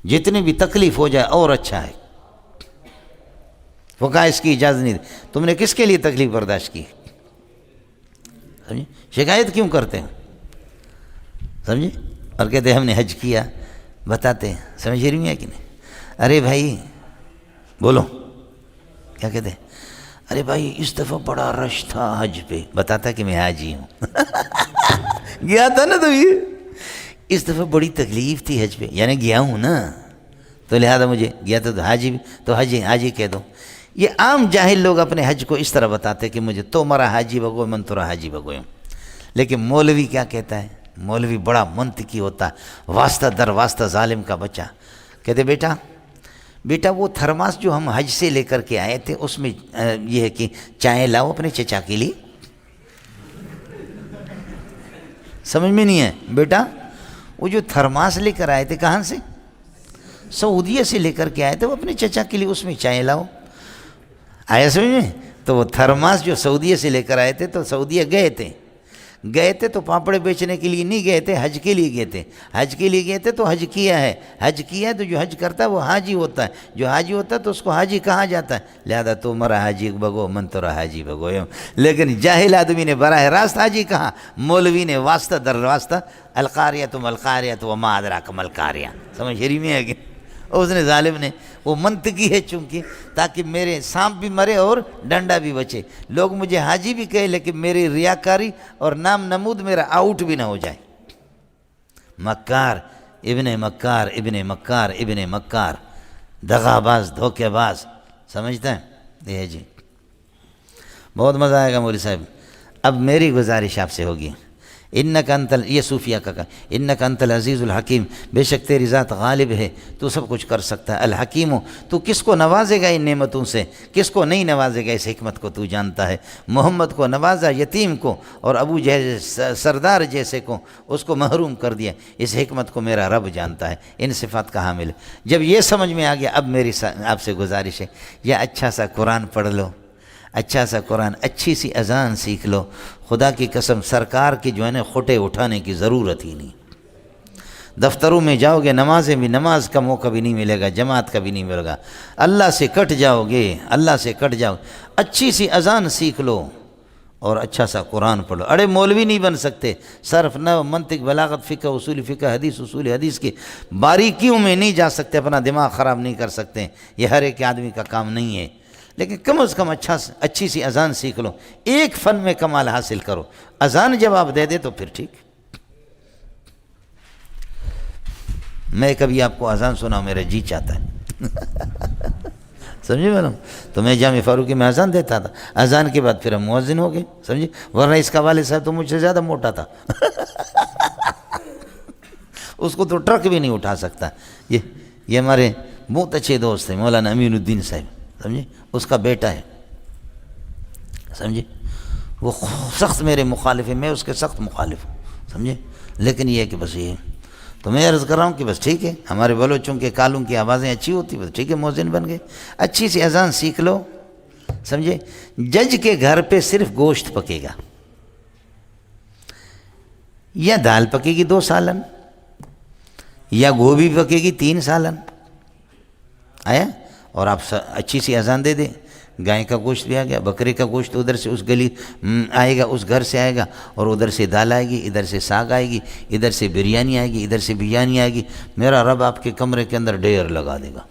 جتنی بھی تکلیف ہو جائے اور اچھا ہے، فقہا اس کی اجازت نہیں دیتے۔ تم نے کس کے لیے تکلیف برداشت کی؟ سمجھے؟ شکایت کیوں کرتے ہیں؟ سمجھے؟ اور کہتے ہیں ہم نے حج کیا، بتاتے ہیں، سمجھ رہی ہیں کہ نہیں؟ ارے بھائی بولو کیا کہتے ہیں؟ ارے بھائی اس دفعہ بڑا رش تھا حج پہ، بتاتا کہ میں حاجی ہوں گیا تھا نا، تو یہ اس دفعہ بڑی تکلیف تھی حج پہ، یعنی گیا ہوں نا، تو لہذا مجھے گیا تھا تو حاجی بھی، تو حاجی کہہ دو۔ یہ عام جاہل لوگ اپنے حج کو اس طرح بتاتے کہ مجھے تو مرا حاجی بگو من ترا حاجی بگوئم۔ لیکن مولوی کیا کہتا ہے؟ مولوی بڑا منطقی ہوتا، واسطہ در واسطہ ظالم کا بچہ، کہتے بیٹا وہ تھرماس جو ہم حج سے لے کر کے آئے تھے اس میں یہ ہے کہ چائے لاؤ اپنے چچا کے لیے۔ سمجھ میں نہیں ہے بیٹا، وہ جو تھرماس لے کر آئے تھے کہاں سے؟ سعودیہ سے لے کر کے آئے تھے، وہ اپنے چچا کے لیے اس میں چائے لاؤ۔ آیا سمجھ میں؟ تو وہ تھرماس جو سعودیہ سے لے کر آئے تھے، تو سعودیہ گئے تھے تو پاپڑ بیچنے کے لیے نہیں گئے تھے، حج کے لیے گئے تھے۔ حج کے لیے گئے تھے تو حج کیا ہے، تو جو حج کرتا ہے وہ حاجی ہوتا ہے، جو حاجی ہوتا ہے تو اس کو حاجی کہا جاتا ہے۔ لہذا تو مرا حاجی بگو من ترا حاجی بگو۔ لیکن جاہل آدمی نے براہ راست حاجی کہا، مولوی نے واسطہ در واسطہ القاریۃ ملقاریۃ وما ادراک ملقاریہ۔ سمجھ رہی میں ہے کہ اس نے ظالم نے، وہ منطقی ہے چونکہ، تاکہ میرے سانپ بھی مرے اور ڈنڈا بھی بچے، لوگ مجھے حاجی بھی کہے لیکن میری ریاکاری اور نام نمود میرا آؤٹ بھی نہ ہو جائے۔ مکار ابن مکار ابن مکار ابن مکار، دغا باز دھوکے باز، سمجھتا ہے یہ جی۔ بہت مزہ آئے گا مولوی صاحب۔ اب میری گزارش آپ سے ہوگی، انکا انت، یہ صوفیہ کا کہا، انکا انت العزیز الحکیم، بے شک تیری ذات غالب ہے، تو سب کچھ کر سکتا ہے، الحکیم ہو، تو کس کو نوازے گا ان نعمتوں سے، کس کو نہیں نوازے گا، اس حکمت کو تو جانتا ہے۔ محمد کو نوازا، یتیم کو، اور ابو جہل سردار جیسے کو اس کو محروم کر دیا، اس حکمت کو میرا رب جانتا ہے، ان صفات کا حامل ہے۔ جب یہ سمجھ میں آ گیا، اب میری آپ سے گزارش ہے، یا اچھا سا قرآن پڑھ لو، اچھا سا قرآن، اچھی سی اذان سیکھ لو۔ خدا کی قسم سرکار کی جو ہے نا کھوٹے اٹھانے کی ضرورت ہی نہیں۔ دفتروں میں جاؤ گے، نمازیں بھی، نماز کا موقع بھی نہیں ملے گا، جماعت کا بھی نہیں ملے گا، اللہ سے کٹ جاؤ گے، اللہ سے کٹ جاؤ۔ اچھی سی اذان سیکھ لو اور اچھا سا قرآن پڑھ لو۔ اڑے مولوی نہیں بن سکتے، صرف نحو، منطق، بلاغت، فقہ، اصول فقہ، حدیث، اصول حدیث کی باریکیوں میں نہیں جا سکتے، اپنا دماغ خراب نہیں کر سکتے، یہ ہر ایک آدمی کا کام نہیں ہے۔ لیکن کم از کم اچھی سی اذان سیکھ لو، ایک فن میں کمال حاصل کرو۔ اذان جب آپ دے دے تو پھر ٹھیک۔ میں کبھی آپ کو اذان سنا، میرا جی چاہتا ہے سمجھے میڈم؟ تو میں جامع فاروقی میں اذان دیتا تھا، اذان کے بعد پھر ہم مؤذن ہو گئے، سمجھے؟ ورنہ اس کا والد صاحب تو مجھ سے زیادہ موٹا تھا اس کو تو ٹرک بھی نہیں اٹھا سکتا۔ یہ ہمارے بہت اچھے دوست ہیں، مولانا امین الدین صاحب، سمجھے؟ اس کا بیٹا ہے، سمجھے؟ وہ سخت میرے مخالف ہے، میں اس کے سخت مخالف ہوں، سمجھے؟ لیکن یہ ہے کہ بس یہ، تو میں عرض کر رہا ہوں کہ بس ٹھیک ہے، ہمارے بلوچوں کے کالوں کی آوازیں اچھی ہوتی، بس ٹھیک ہے، مؤذن بن گئے۔ اچھی سی اذان سیکھ لو، سمجھے؟ جج کے گھر پہ صرف گوشت پکے گا، یا دال پکے گی 2 سالن، یا گوبھی پکے گی 3 سالن، آیا؟ اور آپ اچھی سی اذان دے دیں، گائے کا گوشت بھی آ گیا، بکرے کا گوشت ادھر سے اس گلی آئے گا، اس گھر سے آئے گا، اور ادھر سے دال آئے گی، ادھر سے ساگ آئے گی، ادھر سے بریانی آئے گی، ادھر سے بریانی آئے گی. میرا رب آپ کے کمرے کے اندر ڈھیر لگا دے گا،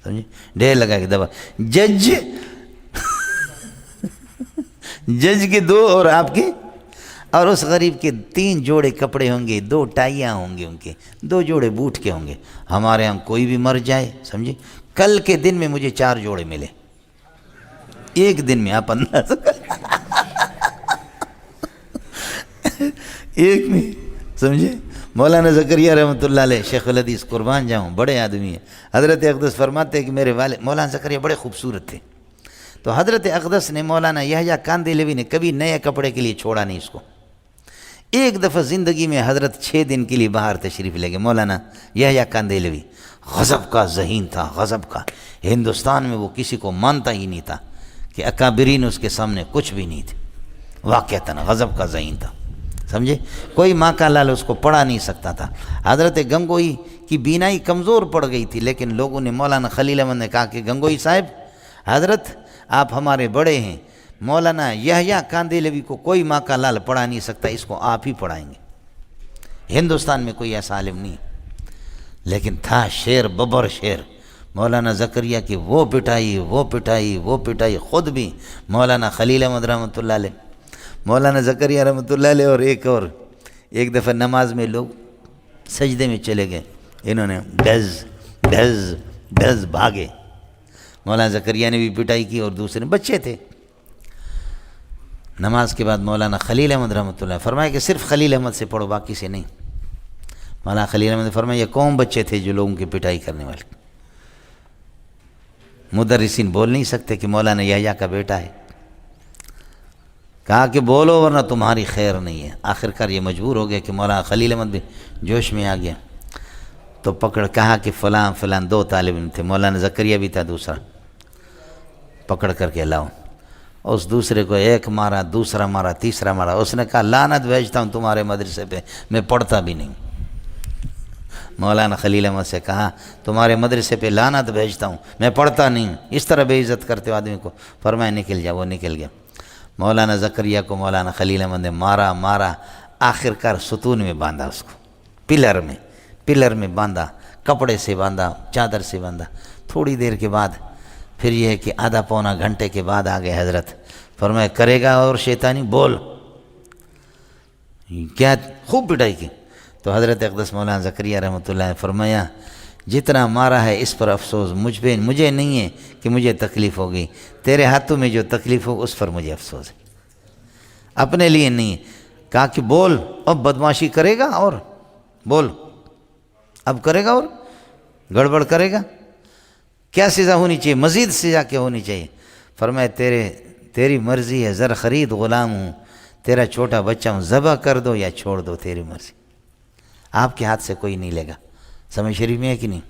سمجھے؟ ڈھیر لگا کے دبا. جج کے 2 اور آپ کے، اور اس غریب کے 3 جوڑے کپڑے ہوں گے، 2 ٹائیاں ہوں گے، ان کے 2 جوڑے بوٹ کے ہوں گے. ہمارے ہاں کوئی بھی مر جائے، سمجھے، کل کے دن میں مجھے 4 جوڑے ملے، ایک دن میں. آپ اندازہ ایک میں، سمجھے. مولانا زکریا رحمۃ اللہ علیہ شیخ الحدیث، قربان جاؤں، بڑے آدمی ہیں. حضرت اقدس فرماتے ہیں کہ میرے والد مولانا زکریا بڑے خوبصورت تھے. تو حضرت اقدس نے، مولانا یحییٰ کاندھلوی نے کبھی نئے کپڑے کے لیے چھوڑا نہیں اس کو. ایک دفعہ زندگی میں حضرت 6 دن کے لیے باہر تشریف لے گئے. مولانا یحییٰ کاندھلوی غضب کا ذہین تھا، غضب کا. ہندوستان میں وہ کسی کو مانتا ہی نہیں تھا کہ اکابرین اس کے سامنے کچھ بھی نہیں تھے. واقعتاً غضب کا ذہین تھا، سمجھے. کوئی ماں کا لال اس کو پڑھا نہیں سکتا تھا. حضرت گنگوئی کی بینائی کمزور پڑ گئی تھی، لیکن لوگوں نے، مولانا خلیل احمد نے کہا کہ گنگوئی صاحب، حضرت آپ ہمارے بڑے ہیں، مولانا یحییٰ کاندھلوی کو کوئی ماں کا لال پڑھا نہیں سکتا، اس کو آپ ہی پڑھائیں گے. ہندوستان میں کوئی ایسا عالم نہیں، لیکن تھا شیر، ببر شیر. مولانا زکریا کی وہ پٹائی، خود بھی مولانا خلیل احمد رحمۃ اللہ علیہ، مولانا زکریا رحمۃ اللہ علیہ، اور ایک دفعہ نماز میں لوگ سجدے میں چلے گئے، انہوں نے ڈز بھاگے. مولانا زکریا نے بھی پٹائی کی، اور دوسرے بچے تھے. نماز کے بعد مولانا خلیل احمد رحمۃ اللہ فرمایا کہ صرف خلیل احمد سے پڑھو، باقی سے نہیں. مولانا خلیل احمد نے فرمایا یہ کون بچے تھے جو لوگوں کی پٹائی کرنے والے؟ مدرسین بول نہیں سکتے کہ مولانا یحییٰ کا بیٹا ہے. کہا کہ بولو ورنہ تمہاری خیر نہیں ہے. آخر کار یہ مجبور ہو گیا کہ مولانا خلیل احمد بھی جوش میں آ گیا، تو پکڑ کہا کہ فلاں 2 طالب علم تھے، مولانا زکریا بھی تھا دوسرا، پکڑ کر کے لاؤ. اس دوسرے کو ایک مارا، دوسرا مارا، تیسرا مارا. اس نے کہا لعنت بھیجتا ہوں تمہارے مدرسے پہ، میں پڑھتا بھی نہیں. مولانا خلیل احمد سے کہا تمہارے مدرسے پہ لعنت بھیجتا ہوں، میں پڑھتا نہیں. اس طرح بے عزت کرتے ہو آدمی کو. فرمایا نکل جا. وہ نکل گیا. مولانا زکریا کو مولانا خلیل احمد نے مارا، آخر کار ستون میں باندھا، اس کو پلر میں باندھا، کپڑے سے باندھا، چادر سے باندھا. تھوڑی دیر کے بعد پھر یہ ہے کہ آدھا پونا گھنٹے کے بعد آ گئے حضرت. فرمایا کرے گا اور شیطانی بول. کیا خوب پٹائی کی. تو حضرت اقدس مولانا زکریا رحمۃ اللہ نے فرمایا جتنا مارا ہے اس پر افسوس مجھے نہیں ہے کہ مجھے تکلیف ہوگی، تیرے ہاتھوں میں جو تکلیف ہو اس پر مجھے افسوس ہے، اپنے لیے نہیں ہے. کہا کہ بول، اب بدمعاشی کرے گا اور بول، اب کرے گا اور گڑبڑ کرے گا، کیا سزا ہونی چاہیے، مزید سزا کیا ہونی چاہیے؟ فرمایا تیری مرضی ہے، زر خرید غلام ہوں، تیرا چھوٹا بچہ ہوں، ذبح کر دو یا چھوڑ دو، تیری مرضی، آپ کے ہاتھ سے کوئی نہیں لے گا. سمجھ شریف میں ہے کہ نہیں؟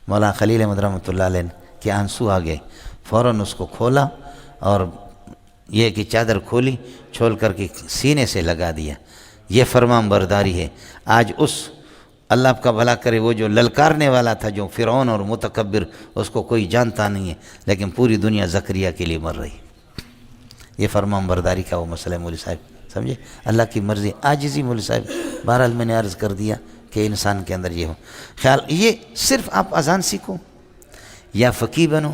مولانا خلیل احمد رحمۃ اللہ علیہ کے آنسو آ گئے. فوراً اس کو کھولا، اور یہ کہ چادر کھول کر کے سینے سے لگا دیا. یہ فرمان برداری ہے. آج اس اللہ آپ کا بھلا کرے، وہ جو للکارنے والا تھا، جو فرعون اور متکبر، اس کو کوئی جانتا نہیں ہے، لیکن پوری دنیا زکریا کے لیے مر رہی. یہ فرمان برداری کا وہ مسئلہ ہے مولوی صاحب، سمجھے؟ اللہ کی مرضی، عاجزی. مولوی صاحب بہرحال میں نے عرض کر دیا کہ انسان کے اندر یہ ہو خیال. یہ صرف آپ اذان سیکھو، یا فقیہ بنو،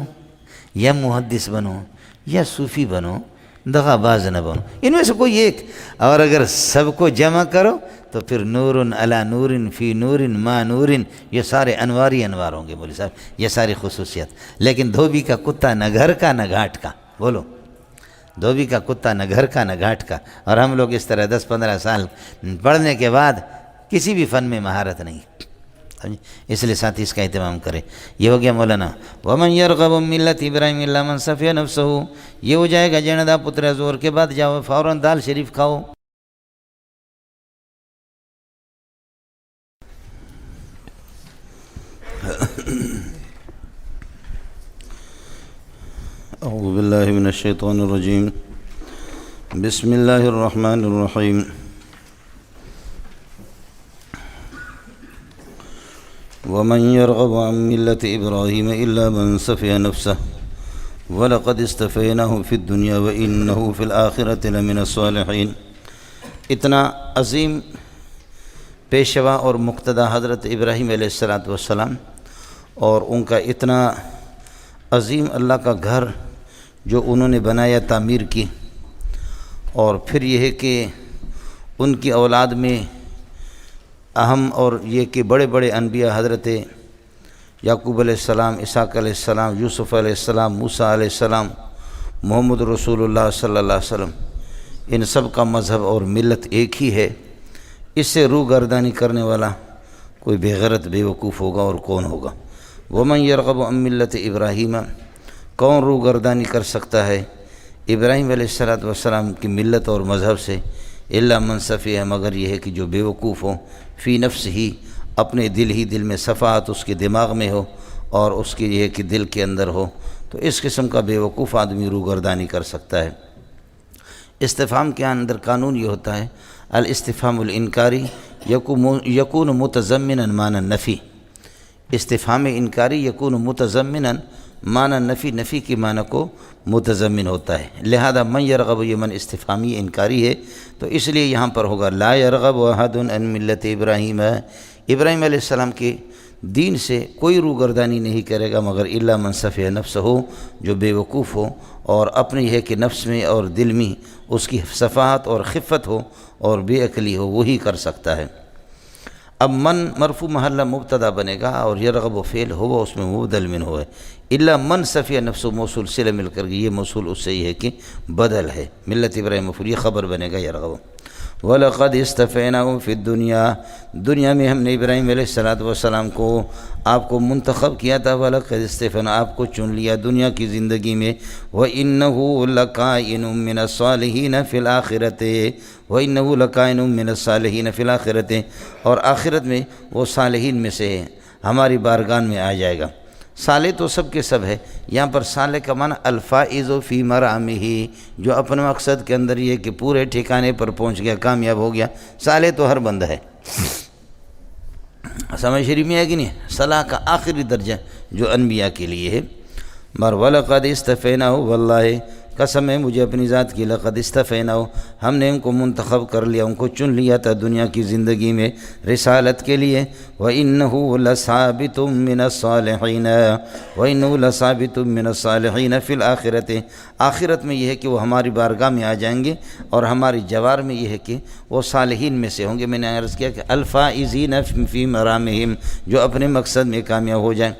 یا محدث بنو، یا صوفی بنو، دغا باز نہ بنو، ان میں سے کوئی ایک. اور اگر سب کو جمع کرو تو پھر نور علی نور فی نور ما نور، یہ سارے انواری انوار ہوں گے مولوی صاحب، یہ ساری خصوصیت. لیکن دھوبی کا کتا نہ گھر کا نہ گھاٹ کا، بولو، دھوبی کا کتا نہ گھر کا نہ گھاٹ کا. اور ہم لوگ اس طرح 10-15 سال پڑھنے کے بعد کسی بھی فن میں مہارت نہیں، اس لیے ساتھی اس کا اہتمام کرے. یہ ہو گیا مولانا ومن یرغب من ملت ابراہیم الا من صفی نفسہ. یہ ہو جائے گا جندا پتر زور کے بعد جاؤ فوراً دال شریف کھاؤ.
اعوذ باللہ من الشیطان الرجیم. بسم اللہ الرحمن الرحیم. ومن يرغب عن ملة إبراهيم إلا من سفه نفسه وَلَقَدِ اسْتَفَيْنَاهُ فِي الدُّنْيَا وَإِنَّهُ فِي الْآخِرَةِ لَمِنَ الصَّالِحِينَ۔ اتنا عظیم پیشوا اور مقتدی حضرت ابراہیم علیہ السلام اور ان کا اتنا عظیم اللہ کا گھر جو انہوں نے بنایا، تعمیر کی، اور پھر یہ ہے کہ ان کی اولاد میں اہم اور یہ کہ بڑے بڑے انبیاء حضرت یعقوب علیہ السلام، اسحاق علیہ السلام، یوسف علیہ السلام، موسیٰ علیہ السلام، محمد رسول اللہ صلی اللہ علیہ وسلم، ان سب کا مذہب اور ملت ایک ہی ہے۔ اس سے روح گردانی کرنے والا کوئی بے غیرت بے وقوف ہوگا اور کون ہوگا؟ وَمَنْ يَرْغَبُ عَنْ مِلَّةِ ابراہیم، کون روح گردانی کر سکتا ہے ابراہیم علیہ السلام کی ملت اور مذہب سے؟ الا من صفیہ، مگر یہ ہے کہ جو بے وقوف ہو، فی نفس ہی، اپنے دل میں صفات اس کے دماغ میں ہو اور اس کے یہ کہ دل کے اندر ہو، تو اس قسم کا بے وقوف آدمی روح گردانی کر سکتا ہے۔ استفہام کے اندر قانون یہ ہوتا ہے، الاستفہام الانکاری یکون متضمنا معنی النفی۔ استفہام انکاری یکون متضمنا معنی النفی، نفی کی معنی کو متضمن ہوتا ہے، لہذا من یرغب، یہ من استفہامی انکاری ہے، تو اس لیے یہاں پر ہوگا لا یرغب احد عن ملت ابراہیم، ابراہیم علیہ السلام کے دین سے کوئی روح گردانی نہیں کرے گا مگر الا من صفیہ نفس ہو، جو بے وقوف ہو اور اپنی ہے کہ نفس میں اور دل میں اس کی صفات اور خفت ہو اور بے عقلی ہو، وہی کر سکتا ہے۔ اب من مرفوع محلہ مبتدا بنے گا اور یرغب و فعل ہوا اس میں مبدل من ہوا ہے، الا من صفیہ نفس و موصول صلہ مل کر یہ موصول اس سے یہ ہے کہ بدل ہے، ملت ابراہیم مفعول، یہ خبر بنے گا یرغب۔ وَلَقَدْ اسْتَفَيْنَاهُ فِي الدُّنْيَا، دنیا میں ہم نے ابراہیم علیہ السلام کو آپ کو منتخب کیا تھا، وَلَقَدْ اسْتَفَيْنَاهُ، آپ کو چن لیا دنیا کی زندگی میں، وَإِنَّهُ لَكَائِنٌ مِّنَ الصَّالِحِينَ فِي الْآخِرَةِ، وَإِنَّهُ لَكَائِنٌ مِّنَ الصَّالِحِينَ فِي الْآخِرَةِ، اور آخرت میں وہ صالحین میں سے ہے، ہماری بارگاہ میں آ جائے گا۔ صالح تو سب کے سب ہے، یہاں پر صالح کا معنی الفائز فی مرامہ، جو اپنے مقصد کے اندر یہ کہ پورے ٹھکانے پر پہنچ گیا، کامیاب ہو گیا۔ صالح تو ہر بندہ ہے، سمجھ شریف میں ہے کہ نہیں؟ صلاح کا آخری درجہ جو انبیاء کے لیے ہے۔ بر وَلَقَدْ اسْتَفَيْنَاهُ، واللہ قسم ہے مجھے اپنی ذات کی، لقد استفیناہو، ہم نے ان کو منتخب کر لیا، ان کو چن لیا تھا دنیا کی زندگی میں رسالت کے لیے۔ وَإِنَّهُ لَثَابِتٌ مِّنَ الصَّالِحِينَ، وَإِنَّهُ لَثَابِتٌ مِّنَ الصَّالِحِينَ فِي الْآخِرَةِ، آخرت میں یہ ہے کہ وہ ہماری بارگاہ میں آ جائیں گے اور ہماری جوار میں یہ ہے کہ وہ صالحین میں سے ہوں گے۔ میں نے عرض کیا کہ الفائزین فی مرامہم، جو اپنے مقصد میں کامیاب ہو جائیں۔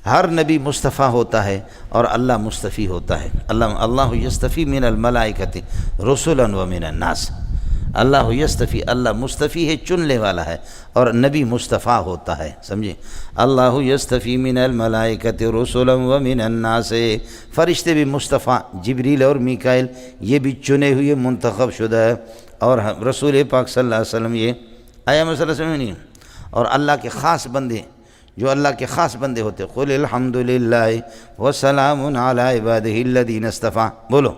ہر نبی مصطفیٰ ہوتا ہے اور اللہ مصطفی ہوتا ہے۔ اللہ یصطفی من الملائکۃ رسلا ومن الناس، اللہ یصطفی، اللہ مصطفی ہے، چننے والا ہے، اور نبی مصطفیٰ ہوتا ہے، سمجھے؟ اللہ یصطفی من الملائکۃ رسلا ومن الناس، فرشتے بھی مصطفیٰ، جبریل اور میکائیل یہ بھی چنے ہوئے منتخب شدہ ہے، اور رسول پاک صلی اللہ علیہ وسلم یہ آیا مسئلہ سمجھ نہیں؟ اور اللہ کے خاص بندے، جو اللہ کے خاص بندے ہوتے، قل الحمدللہ وسلام علی عبادہ الذین اصطفیٰ، بولو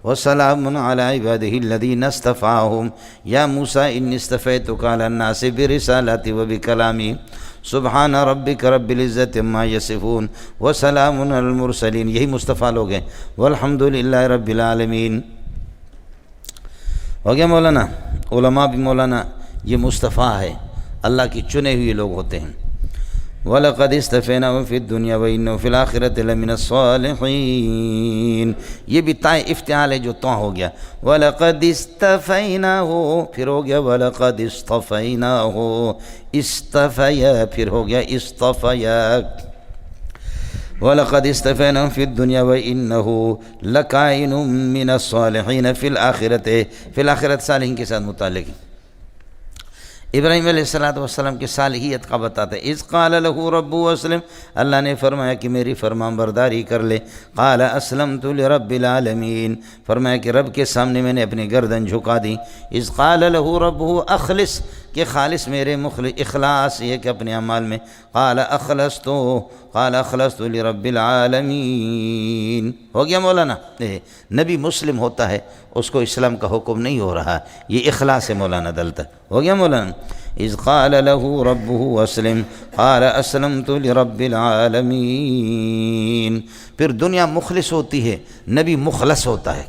وسلام علی عبادہ الذین اصطفاہم، یا موسیٰ انی اصطفیتک علی الناس برسالتی وبکلامی، سبحان ربک رب العزت عما یصفون وسلام علی المرسلین، یہی مصطفیٰ لوگ ہیں، والحمدللہ رب العالمین۔ ہو گیا مولانا؟ علماء بھی مولانا یہ مصطفیٰ ہے، اللہ کی چنے ہوئے لوگ ہوتے ہیں۔ وَلَقَدْ اسْتَفَيْنَاهُ فِي الدُّنْيَا وَإِنَّهُ فِي الْآخِرَةِ لَمِنَ الصَّالِحِينَ، یہ بھی تائیں افتعال ہے جو تو ہو گیا۔ وَلَقَدْ اسْتَفَيْنَاهُ، پھر ہو گیا وَلَقَدْ اسْتَفَيْنَاهُ، استفیا، پھر ہو گیا استفیا۔ وَلَقَدْ اسْتَفَيْنَاهُ فِي الدُّنْيَا وَإِنَّهُ لَكَائِنٌ مِّنَ الصَّالِحِينَ فِي الْآخِرَةِ، فی الآخرت صالحین کے ساتھ متعلق ہے۔ ابراہیم علیہ السلام کی صالحیت کا بتاتا ہے۔ اذ قال له ربه اسلم، اللہ نے فرمایا کہ میری فرمان برداری کر لے۔ قال اسلمت لرب العالمین، فرمایا کہ رب کے سامنے میں نے اپنی گردن جھکا دی۔ اذ قال له ربه اخلص، کہ خالص میرے اخلاص یہ کہ اپنے اعمال میں، قال اخلصت لرب العالمین۔ ہو گیا مولانا؟ نبی مسلم ہوتا ہے، اس کو اسلام کا حکم نہیں ہو رہا، یہ اخلاص ہے مولانا دلتا۔ ہو گیا مولانا؟ اذ قال له ربه اسلم قال اسلمت لرب العالمین۔
پھر دنیا مخلص ہوتی ہے، نبی مخلص ہوتا ہے۔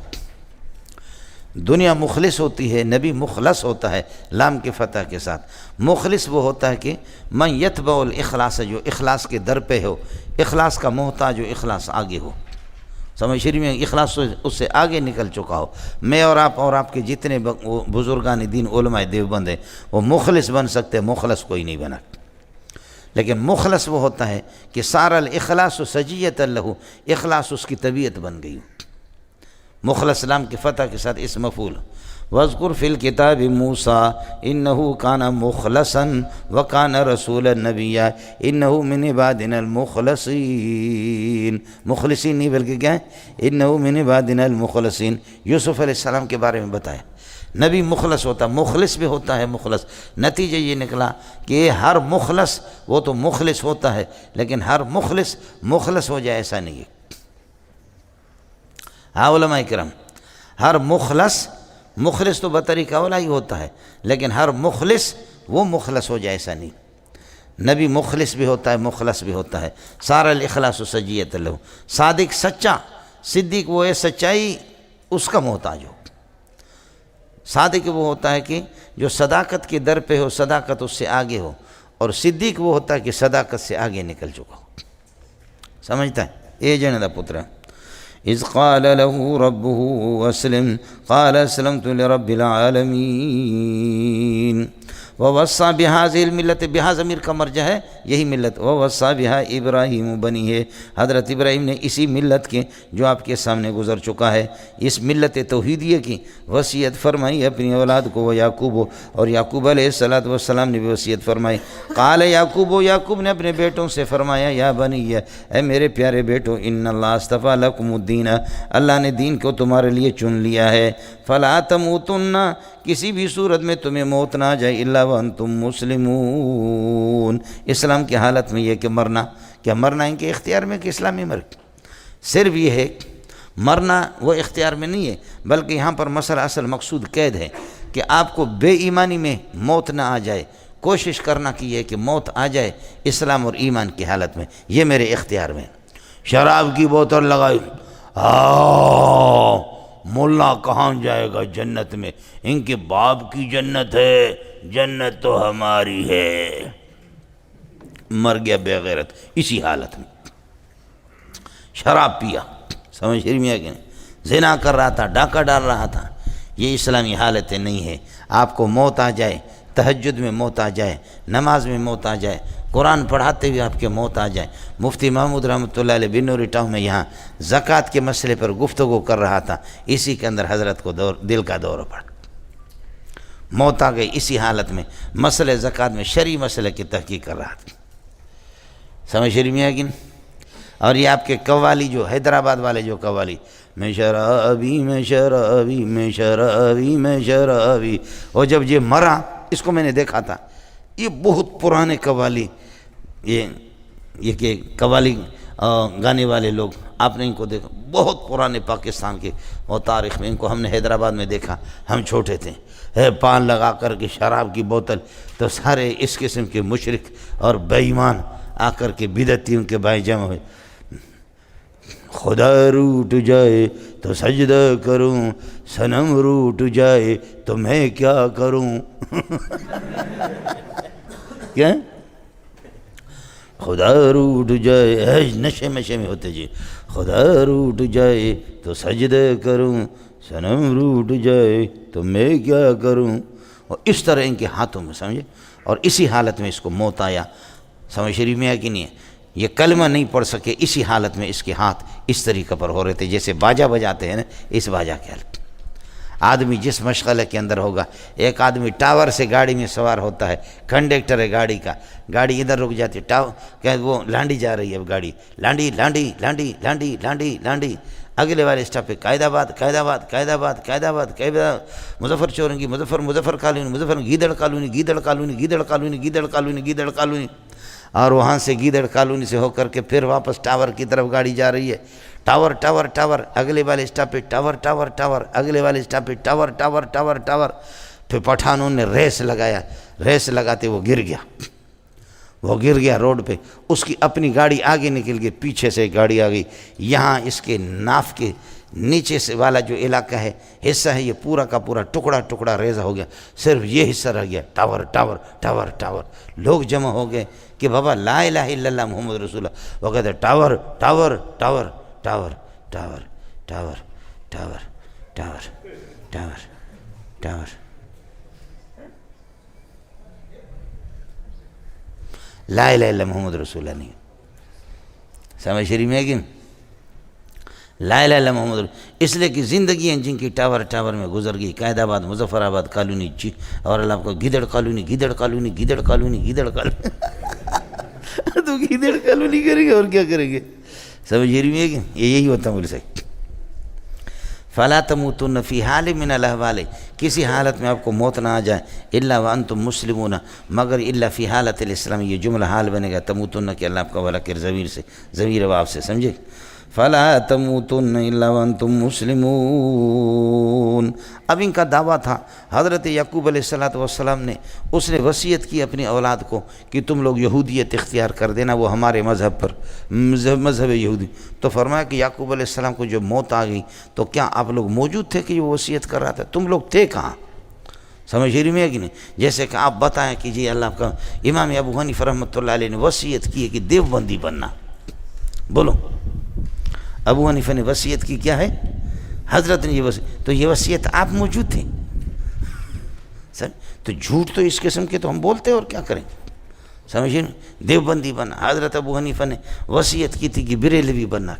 دنیا مخلص ہوتی ہے، نبی مخلص ہوتا ہے، لام کے فتح کے ساتھ۔ مخلص وہ ہوتا ہے کہ من یتبع الاخلاص، جو اخلاص کے در پہ ہو، اخلاص کا محتاج ہو، اخلاص آگے ہو۔ سمجھ شریف میں اخلاص اس سے آگے نکل چکا ہو۔ میں اور آپ کے جتنے بزرگان دین علماء دیوبند ہیں وہ مخلص بن سکتے، مخلص کوئی نہیں بنا۔ لیکن مخلص وہ ہوتا ہے کہ سارا الاخلاص سجیۃ لہ، اخلاص اس کی طبیعت بن گئی۔ مخلص لام کی فتح کے ساتھ اس مفعول۔ وَاذْكُرْ فِي الْكِتَابِ مُوسَىٰ إِنَّهُ كَانَ مُخْلَصًا وَكَانَ رَسُولًا نَبِيًّا إِنَّهُ مِنْ عِبَادِنَا الْمُخْلَصِينَ، مخلصین نہیں بلکہ کیا ہے، إِنَّهُ مِنْ عِبَادِنَا الْمُخْلَصِينَ۔ یوسف علیہ السلام کے بارے میں بتایا، نبی مخلص ہوتا، مخلص بھی ہوتا ہے مخلص۔ نتیجہ یہ نکلا کہ ہر مخلص وہ تو مخلص ہوتا ہے، لیکن ہر مخلص مخلص ہو جائے ایسا نہیں ہے۔ ہاں علماء کرام، ہر مخلص تو بطریقہ اولا ہی ہوتا ہے، لیکن ہر مخلص وہ مخلص ہو جائے ایسا نہیں۔ نبی مخلص بھی ہوتا ہے، مخلص بھی ہوتا ہے۔ سارا الاخلاص سجیۃ لہ، صادق سچا، صدیق وہ ہے سچائی اس کا محتاج ہو۔ صادق وہ ہوتا ہے کہ جو صداقت کے در پہ ہو، صداقت اس سے آگے ہو، اور صدیق وہ ہوتا ہے کہ صداقت سے آگے نکل چکا ہو۔ سمجھتا ہے؟ اے جنہ پتر اذ قال له ربه اسلم قال اسلمت لرب العالمین۔ ووصى بهذه الملت، بہا ضمیر کا مرجع ہے یہی ملت۔ ووصى بها ابراہیم بنی ہے، حضرت ابراہیم نے اسی ملت کے جو آپ کے سامنے گزر چکا ہے، اس ملت توحیدیہ کی وصیت فرمائی اپنی اولاد کو۔ وہ یعقوب، اور یعقوب علیہ السلام نے بھی وصیت فرمائی۔ قال یعقوب، یعقوب نے اپنے بیٹوں سے فرمایا، یا بنی، اے میرے پیارے بیٹوں، ان اللہ اصطفیٰ لکم الدین، اللہ نے دین کو تمہارے لیے چن لیا ہے۔ فلا تموتن، کسی بھی صورت میں تمہیں موت نہ آ جائے، الا وانتم مسلمون، اسلام کی حالت میں یہ کہ مرنا، کیا مرنا ان کے اختیار میں کہ اسلامی مرگ؟ صرف یہ ہے مرنا وہ اختیار میں نہیں ہے، بلکہ یہاں پر مسئلہ اصل مقصود قید ہے کہ آپ کو بے ایمانی میں موت نہ آ جائے، کوشش کرنا کی ہے کہ موت آ جائے اسلام اور ایمان کی حالت میں، یہ میرے اختیار میں۔ شراب کی بوتل لگائی، ملا کہاں جائے گا جنت میں، ان کے باپ کی جنت ہے، جنت تو ہماری ہے، مر گیا بے غیرت اسی حالت میں۔ شراب پیا، سمجھ رہی میں کہ نہیں، زنا کر رہا تھا، ڈاکہ ڈال رہا تھا، یہ اسلامی حالتیں نہیں ہے۔ آپ کو موت آ جائے، تہجد میں موت آ جائے، نماز میں موت آ جائے، قرآن پڑھاتے ہوئے آپ کے موت آ جائے۔ مفتی محمود رحمۃ اللہ علیہ بنوری ٹاؤن میں یہاں زکوٰۃ کے مسئلے پر گفتگو کر رہا تھا، اسی کے اندر حضرت کو دل کا دورہ پڑا، موت آ گئی اسی حالت میں، مسئلہ زکوٰۃ میں شرعی مسئلے کی تحقیق کر رہا تھا۔ سمجھ رہی میں ہے کہ نہیں؟ اور یہ آپ کے قوالی جو حیدرآباد والے جو قوالی، میں شرابی میں شرابی میں شرابی میں شرابی، اور جب یہ مرا، اس کو میں نے دیکھا تھا، یہ بہت پرانے قوالی، یہ کہ قوالی گانے والے لوگ، آپ نے ان کو دیکھا، بہت پرانے پاکستان کے اور تاریخ میں، ان کو ہم نے حیدرآباد میں دیکھا، ہم چھوٹے تھے، پان لگا کر کے شراب کی بوتل، تو سارے اس قسم کے مشرک اور بے ایمان آ کر کے بدعتی ان کے بھائی جمع ہوئے، خدا روٹ جائے تو سجدہ کروں، صنم روٹ جائے تو میں کیا کروں کیا خدا روٹ جائے، نشے میں ہوتے جی، خدا روٹ جائے تو سجدہ کروں، صنم روٹ جائے تو میں کیا کروں، اور اس طرح ان کے ہاتھوں میں، سمجھے، اور اسی حالت میں اس کو موت آیا۔ سمجھ شریف میں ہے کہ نہیں ہے؟ یہ کلمہ نہیں پڑھ سکے، اسی حالت میں اس کے ہاتھ اس طریقہ پر ہو رہے تھے جیسے باجا بجاتے ہیں نا، اس باجا کے حالت۔ آدمی جس مشغلے کے اندر ہوگا، ایک آدمی ٹاور سے گاڑی میں سوار ہوتا ہے، کنڈکٹر ہے گاڑی کا، گاڑی ادھر رک جاتی ہے، کہ وہ لانڈی جا رہی ہے، اب گاڑی لانڈی لانڈی لانڈی لانڈی لانڈی لانڈی، اگلے والے اسٹاپ پہ قائد آباد Quaidabad Quaidabad Quaidabad Quaidabad, Muzaffar Chowrangi, Muzaffar colony, Muzaffar Gidar colony Gidar colony Gidar colony Gidar colony Gidar colony, اور وہاں سے گیدڑ کالونی سے ہو کر کے پھر واپس ٹاور کی طرف گاڑی جا رہی ہے، ٹاور ٹاور ٹاور، اگلے والے اسٹاپ پہ ٹاور ٹاور ٹاور، اگلے والے اسٹاپ پہ ٹاور ٹاور ٹاور ٹاور، پھر پٹھانوں نے ریس لگایا، ریس لگاتے وہ گر گیا روڈ پہ، اس کی اپنی گاڑی آگے نکل گئی، پیچھے سے گاڑی آ گئی، یہاں اس کے ناف کے نیچے سے والا جو علاقہ ہے حصہ ہے یہ پورا کا پورا ٹکڑا ٹکڑا ریزہ ہو گیا، صرف یہ حصہ رہ گیا، ٹاور ٹاور ٹاور ٹاور۔ لوگ جمع ہو گئے کہ بابا لا الہ الا اللہ محمد رسول اللہ، وہ کہتے tower tower tower tower tower tower tower tower tower tower. لا الہ الا محمد رسول اللہ نہیں، سمجھ شریف میں ہے کہ لا الہ الا محمد رسول، اس لیے کہ زندگی ہیں جن کی ٹاور ٹاور میں گزر گئی، قائد آباد، مظفر آباد کالونی، اور اللہ کو گیدڑ colony Gidar colony Gidar colony Gidar colony تو گیدڑ کالونی کریں گے اور کیا کریں گے، سمجھ شریف میں ہے کہ یہی ہوتا ہے۔ بولے صحیح فلا تموتن فی حال من الاحوال، کسی حالت میں آپ کو موت نہ آ جائے، الا وانتم مسلمون، مگر الا فی حالت الاسلام، یہ جملہ حال بنے گا، تموتن کہ اللہ آپ کا والا کر ضمیر سے، ضمیر واو سے، سمجھے؟ فلا تموتن الا وانتم مسلمون۔ اب ان کا دعویٰ تھا، حضرت یعقوب علیہ السلام نے اس نے وصیت کی اپنی اولاد کو کہ تم لوگ یہودیت اختیار کر دینا، وہ ہمارے مذہب پر، مذہب یہودی۔ تو فرمایا کہ یعقوب علیہ السلام کو جب موت آ گئی تو کیا آپ لوگ موجود تھے کہ وہ وصیت کر رہا تھا؟ تم لوگ تھے کہاں؟ سمجھ رہی میں کہ نہیں؟ جیسے کہ آپ بتائیں کہ جی اللہ کا امام ابو حنیفہ رحمۃ اللہ علیہ نے وصیت کی ہے کہ دیوبندی بننا، بولو ابو حنیفہ نے وصیت کی، کیا ہے؟ حضرت نے یہ وصیت، تو یہ وصیت آپ موجود تھے سر؟ تو جھوٹ تو اس قسم کے تو ہم بولتے اور کیا کریں، سمجھے؟ دیوبندی بننا، حضرت ابو حنیفہ نے وصیت کی تھی کہ بریلوی بننا،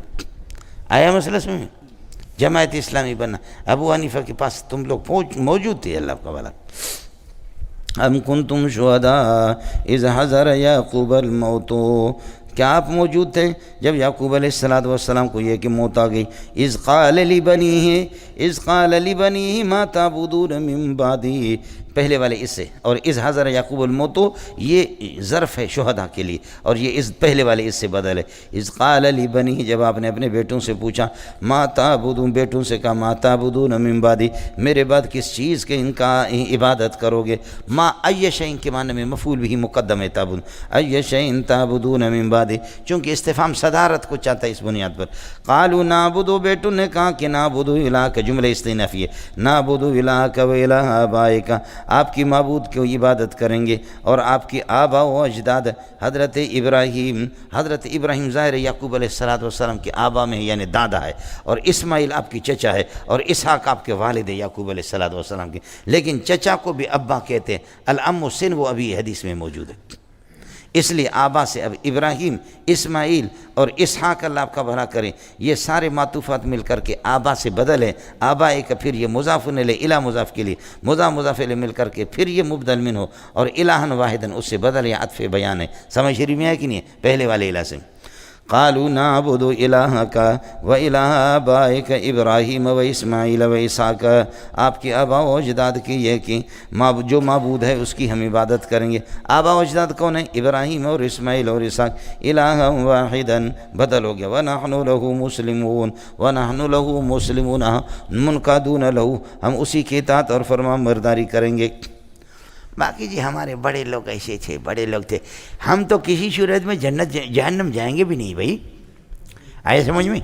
آیا مسئلہ سمجھ؟ جماعت اسلامی بننا، ابو حنیفہ کے پاس تم لوگ موجود تھے، اللہ کا والا۔ ام کنتم شہداء اذ حضر یعقوب الموت، کیا آپ موجود تھے جب یعقوب علیہ السلام کو یہ کہ موت آ گئی؟ اذ قال لبنیہ ما تعبدون من بعدی، پہلے والے اس سے، اور اذ حضر یعقوب الموت یہ ظرف ہے شہداء کے لیے، اور یہ اس پہلے والے اس سے بدل ہے۔ اذ قال لبنیہ، جب آپ نے اپنے بیٹوں سے پوچھا، ما تعبدون، بیٹوں سے کہا ما تعبدون من بعدی، میرے بعد کس چیز کے ان کا عبادت کرو گے؟ ما ای شیء کے معنی میں مفعول بھی مقدم ہے، تعبدون، ای شیء تعبدون من بعدی، چونکہ استفہام صدارت کو چاہتا ہے اس بنیاد پر۔ قالوا نعبد، بیٹوں نے کہا کہ نعبد الہک، جملہ استئنافی ہے، نعبد الہک و الہ آبائک، آپ کی معبود کی عبادت کریں گے اور آپ کی آبا و اجداد، حضرت ابراہیم ظاہر یعقوب علیہ السلام کے آبا میں ہے، یعنی دادا ہے، اور اسماعیل آپ کی چچا ہے، اور اسحاق آپ کے والد ہے یعقوب علیہ السلام کے، لیکن چچا کو بھی ابا کہتے ہیں، الام سن، وہ ابھی حدیث میں موجود ہے، اس لیے آبا سے اب ابراہیم، اسماعیل اور اسحاق، اللہ آپ کا بھلا کرے، یہ سارے معطوفات مل کر کے آبا سے بدل ہے، آبا ایک، پھر یہ مضاف الیہ، الہ مضاف کے لیے مضاف الیہ مل کر کے پھر یہ مبدل منہ ہو، اور الہن واحدن اس سے بدل ہے، عطف بیان ہے، سمجھ شریف میں ہے کہ نہیں ہے؟ پہلے والے الہ سے۔ قالوا نعبد الہک و الہ آبائک ابراہیم و اسماعیل و اسحاق، آپ کے آبا و اجداد کی یہ کہ جو معبود ہے اس کی ہم عبادت کریں گے۔ آبا و اجداد کون ہیں؟ ابراہیم اور اسماعیل اور اسحاق، الہ واحدا بدل ہو گیا، ونحن له مسلمون، ونحن له مسلمون، منقادون له، ہم اسی کی اطاعت اور فرما برداری کریں گے۔ باقی جی ہمارے بڑے لوگ ایسے تھے، بڑے لوگ تھے، ہم تو کسی صورت میں جہنم جائیں گے بھی نہیں بھائی، آئے سمجھ میں؟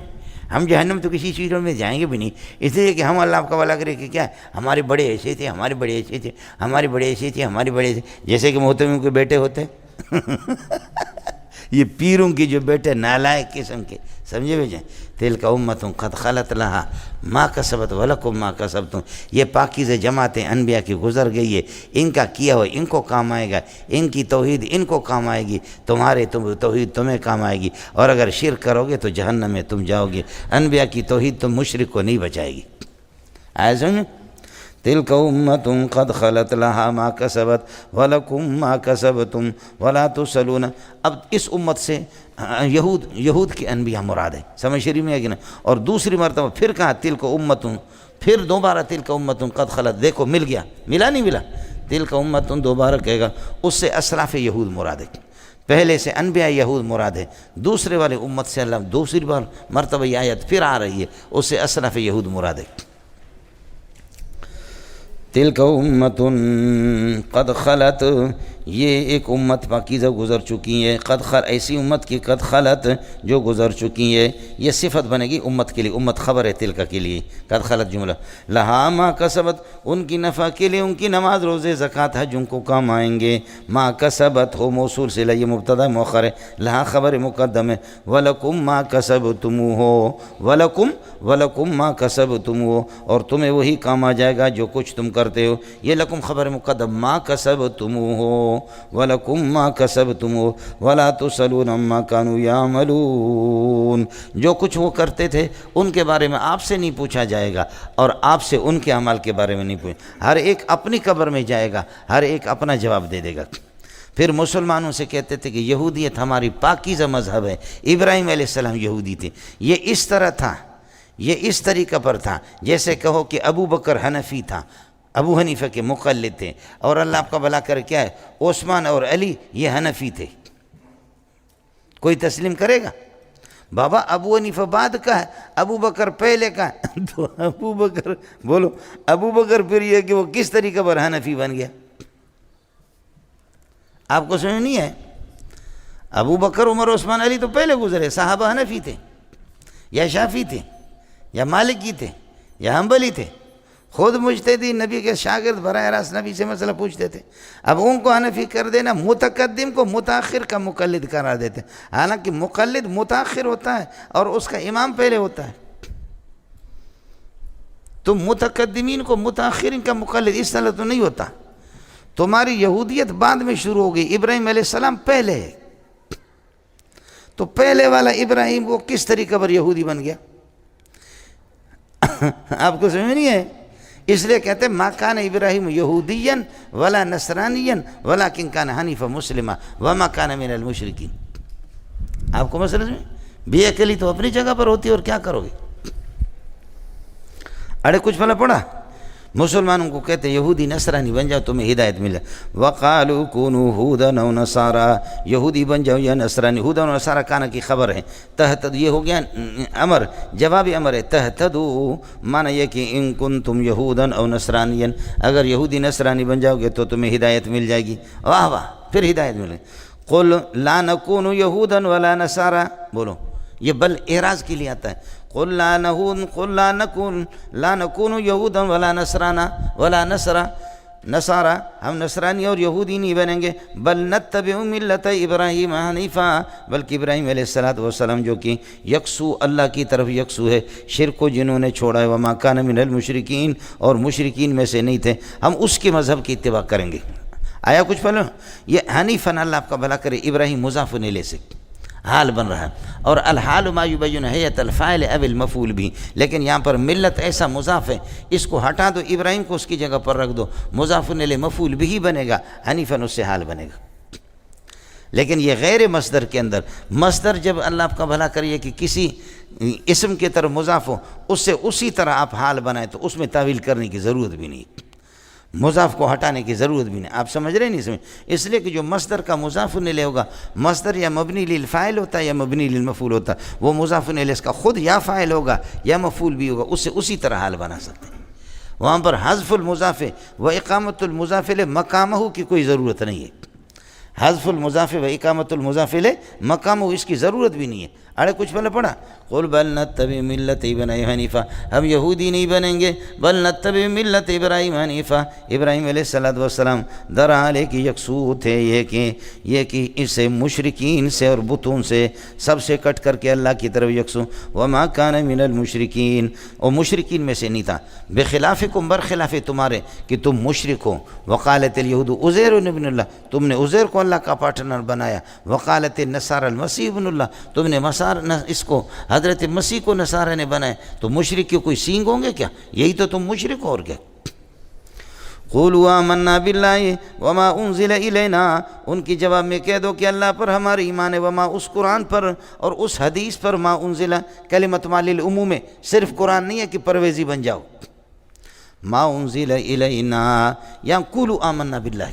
ہم جہنم تو کسی صورت میں جائیں گے بھی نہیں، اس لیے کہ ہم اللہ کا والا کرے کہ کیا ہمارے بڑے ایسے تھے، ہمارے بڑے ایسے تھے، ہمارے بڑے ایسے تھے، ہمارے بڑے ایسے، جیسے کہ محترموں کے بیٹے ہوتے یہ پیروں کی جو بیٹے نالائق قسم کے، سمجھے بھائی جائیں، تلک امت قد خلت لہا ما کسبت ولکم ما کسبتم، یہ پاکیزہ جماعتیں انبیاء کی گزر گئی ہے، ان کا کیا ہوا ان کو کام آئے گا، ان کی توحید ان کو کام آئے گی، تمہارے توحید تمہیں کام آئے گی، اور اگر شرک کرو گے تو جہنم میں تم جاؤ گے، انبیاء کی توحید تم مشرک کو نہیں بچائے گی، آئے سمجھ؟ تلک امت قد خلت لہا ما کسبت ولکم ما کسبتم ولا تسألون۔ اب اس امت سے یہود کے انبیاء مراد ہے، سمجھ شریف میں ہے کہ نا؟ اور دوسری مرتبہ پھر کہا تلک امت، پھر دوبارہ تلک امت قد خلت، دیکھو مل گیا، ملا نہیں ملا؟ تلک امت دوبارہ کہے گا، اس سے اسلاف یہود مراد ہے، پہلے سے انبیاء یہود مراد ہے، دوسرے والے امت سے اللہ دوسری بار مرتبہ یہ آیت پھر آ رہی ہے، اس سے اسلاف یہود مراد ہے۔
تلک امت قد خلت، یہ ایک امت پاکیزہ گزر چکی ہے، قد خل ایسی امت کی قد خلت جو گزر چکی ہے، یہ صفت بنے گی امت کے لیے، امت خبر ہے تلک کے لیے، قد خلت جملہ، لہا ما کسبت ان کی نفع کے لیے ان کی نماز روزے زکوٰۃ حج ان کو کام آئیں گے، ما کسبت ہو موصول سے یہ مبتدا مؤخر ہے، لہا خبر مقدم ہے، ولکم ما کسبتموہ، ولکم ما کسبتموہ، اور تمہیں وہی کام آ جائے گا جو کچھ تم کرتے ہو، یہ لکم خبر مقدم، ما کسبتموہ وَلَكُمْ مَا كَسَبْتُمُ وَلَا تُسْأَلُونَ عَمَّا كَانُوا يَعْمَلُونَ، جو کچھ وہ کرتے تھے ان کے بارے میں آپ سے نہیں پوچھا جائے گا، اور آپ سے ان کے اعمال کے بارے میں نہیں پوچھا، ہر ایک اپنی قبر میں جائے گا، ہر ایک اپنا جواب دے دے گا۔ پھر مسلمانوں سے کہتے تھے کہ یہودیت ہماری پاکیزہ مذہب ہے، ابراہیم علیہ السلام یہودی تھے، یہ اس طرح تھا، یہ اس طریقہ پر تھا جیسے کہو کہ ابو بکر حنفی تھا، ابو حنیفہ کے مقلد تھے، اور اللہ آپ کا بھلا کر کیا ہے عثمان اور علی یہ حنفی تھے، کوئی تسلیم کرے گا؟ بابا ابو حنیفہ بعد کا ہے، ابو بکر پہلے کا ہے، تو ابو بکر بولو، ابو بکر پھر یہ کہ وہ کس طریقے پر حنفی بن گیا؟ آپ کو سمجھ نہیں ہے؟ ابو بکر عمر عثمان علی تو پہلے گزرے، صحابہ حنفی تھے یا شافعی تھے یا مالکی تھے یا حنبلی تھے، خود مجتہدی نبی کے شاگرد براہ راست نبی سے مسئلہ پوچھتے تھے، اب ان کو حنفی کر دینا، متقدم کو متاخر کا مقلد قرار دیتے، حالانکہ مقلد متاخر ہوتا ہے اور اس کا امام پہلے ہوتا ہے، تم متقدمین کو متاخرین کا مقلد اس طرح تو نہیں ہوتا، تمہاری یہودیت بعد میں شروع ہو گئی، ابراہیم علیہ السلام پہلے ہے، تو پہلے والا ابراہیم وہ کس طریقے پر یہودی بن گیا؟ آپ کو سمجھ نہیں ہے؟ اس لیے کہتے ہیں ما کان ابراہیم یہودیا ولا نصرانیا ولکن کان حنیفا مسلما وما کان من المشرکین۔ آپ کو مسئلہ سمجھ؟ بے عقلی تو اپنی جگہ پر ہوتی ہے، اور کیا کرو گے؟ اڑے کچھ پھلا پڑا، مسلمانوں کو کہتے ہیں یہودی نصرانی بن جاؤ تمہیں ہدایت ملے، وقالوا كونوا هودا او نصارا، یہودی بن جاؤ یا نصرانی، ہودا و نصارا کانا کی خبر ہے، تہتد یہ ہو گیا امر، جواب امر ہے، تہتدو معنی یہ کہ ان کنتم یہودا او نصرانیا، اگر یہودی نصرانی بن جاؤ گے تو تمہیں ہدایت مل جائے گی، واہ واہ، پھر ہدایت ملے، قل لا نکون یہودا ولا نصارا، بولو یہ بل اعراض کے لیے آتا ہے، قل لا نکون یہودا ولا نصرانا ولا نصارا، ہم نصرانی اور یہودی نہیں بنیں گے، بل نتبع ملت ابراہیم حنیفا، بلکہ ابراہیم علیہ السلام جو کہ یکسو اللہ کی طرف یکسو ہے، شرک کو جنہوں نے چھوڑا ہے، وما کان من المشرکین، اور مشرکین میں سے نہیں تھے، ہم اس کے مذہب کی اتباع کریں گے۔ آیا کچھ پہلے یہ حنیفاً، اللہ آپ کا بھلا کرے، ابراہیم مضاف الیہ سے حال بن رہا ہے، اور الحال ما یبین حیت الفاعل اب المفعول بھی، لیکن یہاں پر ملت ایسا مضاف ہے، اس کو ہٹا دو، ابراہیم کو اس کی جگہ پر رکھ دو، مضاف الیہ مفعول بھی بنے گا، حنیفاً اس سے حال بنے گا۔ لیکن یہ غیر مصدر کے اندر، مصدر جب اللہ آپ کا بھلا کریے کہ کسی اسم کے طرف مضاف ہو، اس سے اسی طرح آپ حال بنائیں تو اس میں تعویل کرنے کی ضرورت بھی نہیں، مضاف کو ہٹانے کی ضرورت بھی نہیں، آپ سمجھ رہے نہیں سمجھ؟ اس لیے کہ جو مصدر کا مضاف الیہ ہوگا، مصدر یا مبنی للفاعل ہوتا ہے یا مبنی للمفعول ہوتا ہے، وہ مضاف الیہ اس کا خود یا فاعل ہوگا یا مفعول بھی ہوگا، اس سے اسی طرح حال بنا سکتے ہیں۔ وہاں پر حذف المضاف و اقامت المضاف الیہ مقامہ کی کوئی ضرورت نہیں ہے، حذف المضاف و اقامت المضاف الیہ مقامہ اس کی ضرورت بھی نہیں ہے۔ اڑے کچھ پہلے پڑھا، قل بل نتبع ملت ابراہیم حنیفہ، ہم یہودی نہیں بنیں گے، بل نتبع ملت ابراہیم حنیفہ، ابراہیم علیہ السلام در حالے کی یکسو تھے، یہ کہ اس سے مشرکین سے اور بتوں سے سب سے کٹ کر کے اللہ کی طرف یکسو، وما کان من المشرکین، اور مشرکین میں سے نہیں تھا، بخلافکم برخلاف تمہارے کہ تم مشرک ہو، وقالت الیہود عزیر ابن اللہ، تم نے عزیر کو اللہ کا پارٹنر بنایا، وقالت النصارى المسیح ابن اللہ، تم نے اس کو حضرت مسیح کو نصارہ نے بنائے، تو مشرک کے کوئی سینگ ہوں گے کیا؟ یہی تو تم مشرک ہو، اور کیا؟ قولوا آمنا باللہ وما انزل الینا، ان کی جواب میں کہہ دو کہ اللہ پر ہمارا ایمان ہے، وما اس قرآن پر اور اس حدیث پر، ما انزل کلمۃ ما للعموم ہے، صرف قرآن نہیں ہے کہ پرویزی بن جاؤ، ما انزل الینا، یا قولوا آمنا باللہ،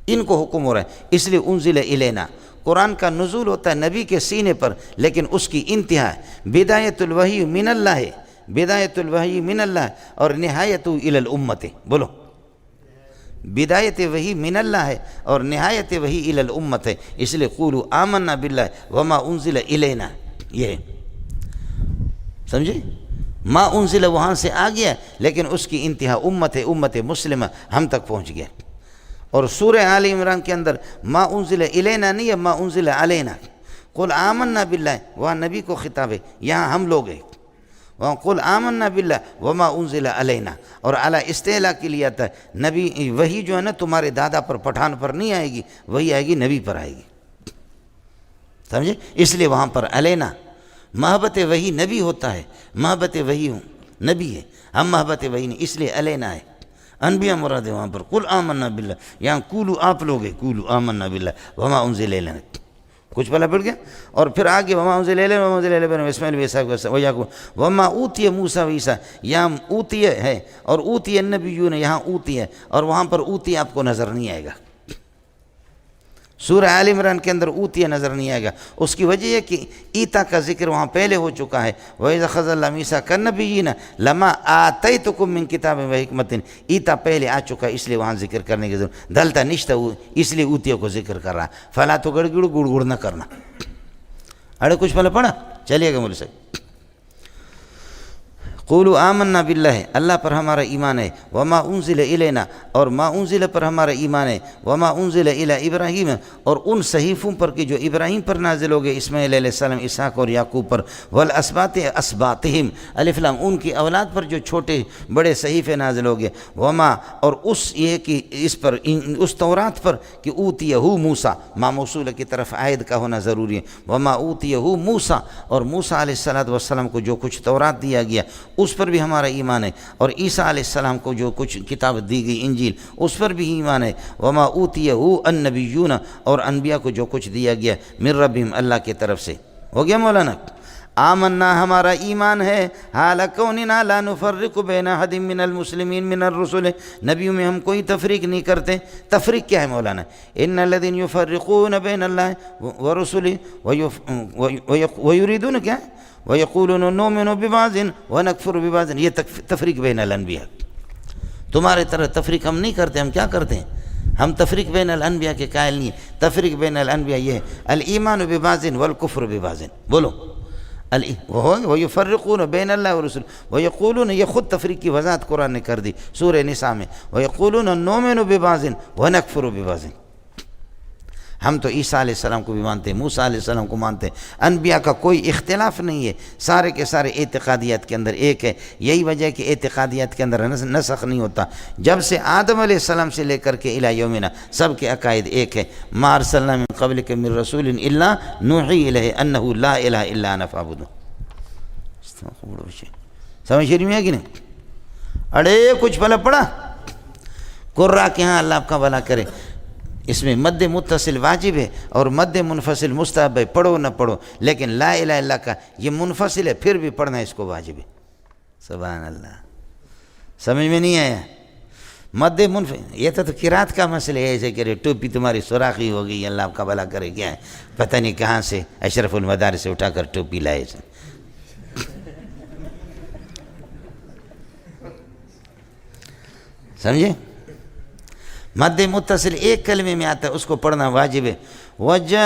ان کو حکم ہو رہا ہے، اس لیے انزل الینا، قرآن کا نزول ہوتا ہے نبی کے سینے پر، لیکن اس کی انتہا ہے، بدایت الوحی من اللہ ہے،
بدایت الوحی من اللہ اور نہایت الی الامت. بولو بدایت وحی من اللہ ہے اور نہایت وحی الی الامت ہے. اس لیے قولوا آمنا باللہ وما انزل الینا. یہ سمجھے؟ ما انزل وہاں سے آ گیا لیکن اس کی انتہا امت مسلمہ ہم تک پہنچ گیا. اور سورہ آل عمران کے اندر ما انزل الینا نہیں ہے، ما انزل علینا. قل آمنا باللہ وہاں نبی کو خطاب ہے، یہاں ہم لوگ ہیں. وہاں قل آمنا باللہ وما انزل علینا اور اعلیٰ استعلاء کے لیے آتا ہے. نبی وہی جو ہے نا تمہارے دادا پر پٹھان پر نہیں آئے گی، وہی آئے گی نبی پر آئے گی. سمجھے؟ اس لیے وہاں پر علینا محبت وحی نبی ہوتا ہے، محبت وحی نبی ہے، ہم محبت وحی نہیں، اس لیے علینا ہے. انبیاء مراد ہے وہاں پر. قل آمنا باللہ، یہاں قولو آپ لوگ ہیں، قولو آمنا باللہ وما انزل الینا. کچھ پہلا پڑھ گیا اور پھر آگے وما انزل الینا وما انزل الی بنی اسماعیل واسحاق ویعقوب وما اوتی موسیٰ وعیسیٰ. یہاں اوتی ہے اور اوتی النبیون، یہاں اوتی ہے اور وہاں پر اوتی آپ کو نظر نہیں آئے گا. سورہ آل عمران کے اندر اوتیہ نظر نہیں آئے گا. اس کی وجہ یہ کہ ایتا کا ذکر وہاں پہلے ہو چکا ہے. وَإِذَا خَذَ اللَّهُ مِيثَاقَ النَّبِيِّينَ لَمَا آتَيْتُكُم مِّن كِتَابٍ وَحِكْمَةٍ. ایتا پہلے آ چکا اس لیے وہاں ذکر کرنے کی ضرورت. دلتا نشتا اس لیے اوتیہ کو ذکر کر رہا. فلا تو گڑ گڑ نہ کرنا. اڑے کچھ پہلے پڑھا چلیے گا مولوی صاحب. قولوا آمنا باللہ، اللہ پر ہمارا ایمان ہے. وما انزل الینا اور ما انزل پر ہمارا ایمان ہے. وما انزل الی ابراہیم اور ان صحیفوں پر کہ جو ابراہیم پر نازل ہو گئے، اسماعیل علیہ السلام، اسحاق اور یعقوب پر. والاسباط اسباطہم الف لام، ان کی اولاد پر جو چھوٹے بڑے صحیفے نازل ہو گئے. وما اور اس یہ کہ اس پر اس تورات پر کہ اوتیہ موسیٰ، ما موصول کی طرف عائد کا ہونا ضروری ہے. وما اوتیہ موسیٰ اور موسیٰ علیہ السلام کو جو کچھ تورات دیا گیا اس پر بھی ہمارا ایمان ہے. اور عیسیٰ علیہ السلام کو جو کچھ کتاب دی گئی انجیل اس پر بھی ایمان ہے. وما اوتیہ النبیون اور انبیاء کو جو کچھ دیا گیا من ربہم، اللہ کی طرف سے. ہو گیا مولانا؟ آمنا ہمارا ایمان ہے، حال کوننا لا نفرق بین احد من المسلمین من الرسل، نبیوں میں ہم کوئی تفریق نہیں کرتے. تفریق کیا ہے مولانا؟ ان الذین یفرقون بین اللہ ورسلہ ویریدون کیا وَيَقُولُونَ نُؤْمِنُ بِبَعْضٍ وَنَكْفُرُ بِبَعْضٍ. یہ تفریق بین الانبیاء. تمہارے طرح تفریق ہم نہیں کرتے. ہم کیا کرتے ہیں؟ ہم تفریق بین الانبیاء کے قائل نہیں ہیں. تفریق بین الانبیاء یہ ہے الایمان ببعض والکفر ببعض. بولو وَيُفَرِّقُونَ بین اللہ ورسول وَيَقُولُونَ، یہ خود تفریق کی وضاحت قرآن نے کر دی سورہ نساء میں. وَيَقُولُونَ نُؤْمِنُ بِبَعْضٍ وَنَكْفُرُ بِبَعْضٍ. ہم تو عیسیٰ علیہ السلام کو بھی مانتے ہیں، موسیٰ علیہ السلام کو مانتے ہیں. انبیاء کا کوئی اختلاف نہیں ہے، سارے کے سارے اعتقادیات کے اندر ایک ہے. یہی وجہ ہے کہ اعتقادیات کے اندر نسخ نہیں ہوتا. جب سے آدم علیہ السلام سے لے کر کے الی یومنا سب کے عقائد ایک ہے. ما ارسلنا من قبلک من رسول الا نوحی الیہ انہ لا الہ الا انا فاعبدون. سمجھ رہی ہے کہ نہیں؟ اڑے کچھ پہلے پڑھا قرہ کے ہاں، اللہ آپ کا بھلا کرے. اس میں مد متصل واجب ہے اور مد منفصل مستحب ہے، پڑھو نہ پڑھو. لیکن لا الہ الا اللہ کا یہ منفصل ہے، پھر بھی پڑھنا اس کو واجب ہے. سبحان اللہ. سمجھ میں نہیں آیا؟ مد منفصل یہ تو قرات کا مسئلہ ہے. ایسے کہ ٹوپی تمہاری سوراخی ہو گئی، اللہ آپ کا بھلا کرے. کیا ہے پتہ نہیں کہاں سے اشرف المدارس سے اٹھا کر ٹوپی لائے. سمجھے؟ مد متصل ایک کلمے میں آتا ہے، اس کو پڑھنا واجب ہے. وَجَاءَ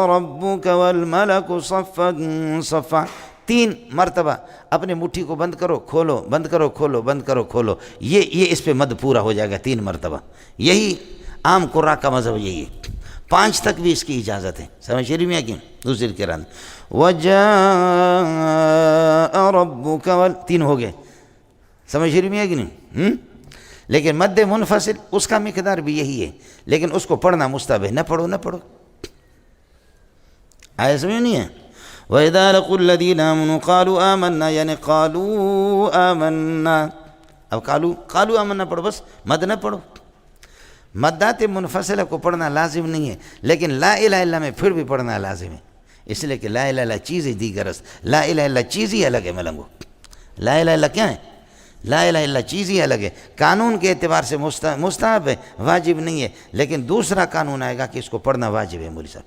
رَبُّكَ وَالْمَلَكُ صَفًّا صَفًّا. 3 مرتبہ اپنے مٹھی کو بند کرو کھولو، بند کرو کھولو، بند کرو کھولو. یہ اس پہ مد پورا ہو جائے گا 3 مرتبہ. یہی عام قرآ کا مذہب یہی ہے. 5 تک بھی اس کی اجازت ہے. سمجھ شریف میں کیوں دوسری قرآن وَجَاءَ رَبُّكَ 3 ہو گئے. سمجھ شریف میں کہ نہیں؟ لیکن مد منفصل اس کا مقدار بھی یہی ہے، لیکن اس کو پڑھنا مستحب ہے. نہ پڑھو نہ پڑھو. آئے سمجھ نہیں ہے؟ وَإِذَا لَقُوا الَّذِينَ آمَنُوا قَالُوا آمَنَّا، یعنی قَالُوا آمَنَّا. اب قالوا آمَنَّا پڑھو، بس مد نہ پڑھو. مدات منفصلہ کو پڑھنا لازم نہیں ہے، لیکن لا الہ الا میں پھر بھی پڑھنا لازم ہے. اس لیے کہ لا الہ الا چیز ہی دیگر است. لا الہ الا چیز ہی الگ ہے ملنگو. لا الہ الا کیا ہے؟ لا الہ الا چیز ہی الگ ہے. قانون کے اعتبار سے مستحب ہے، واجب نہیں ہے. لیکن دوسرا قانون آئے گا کہ اس کو پڑھنا واجب ہے مولوی صاحب.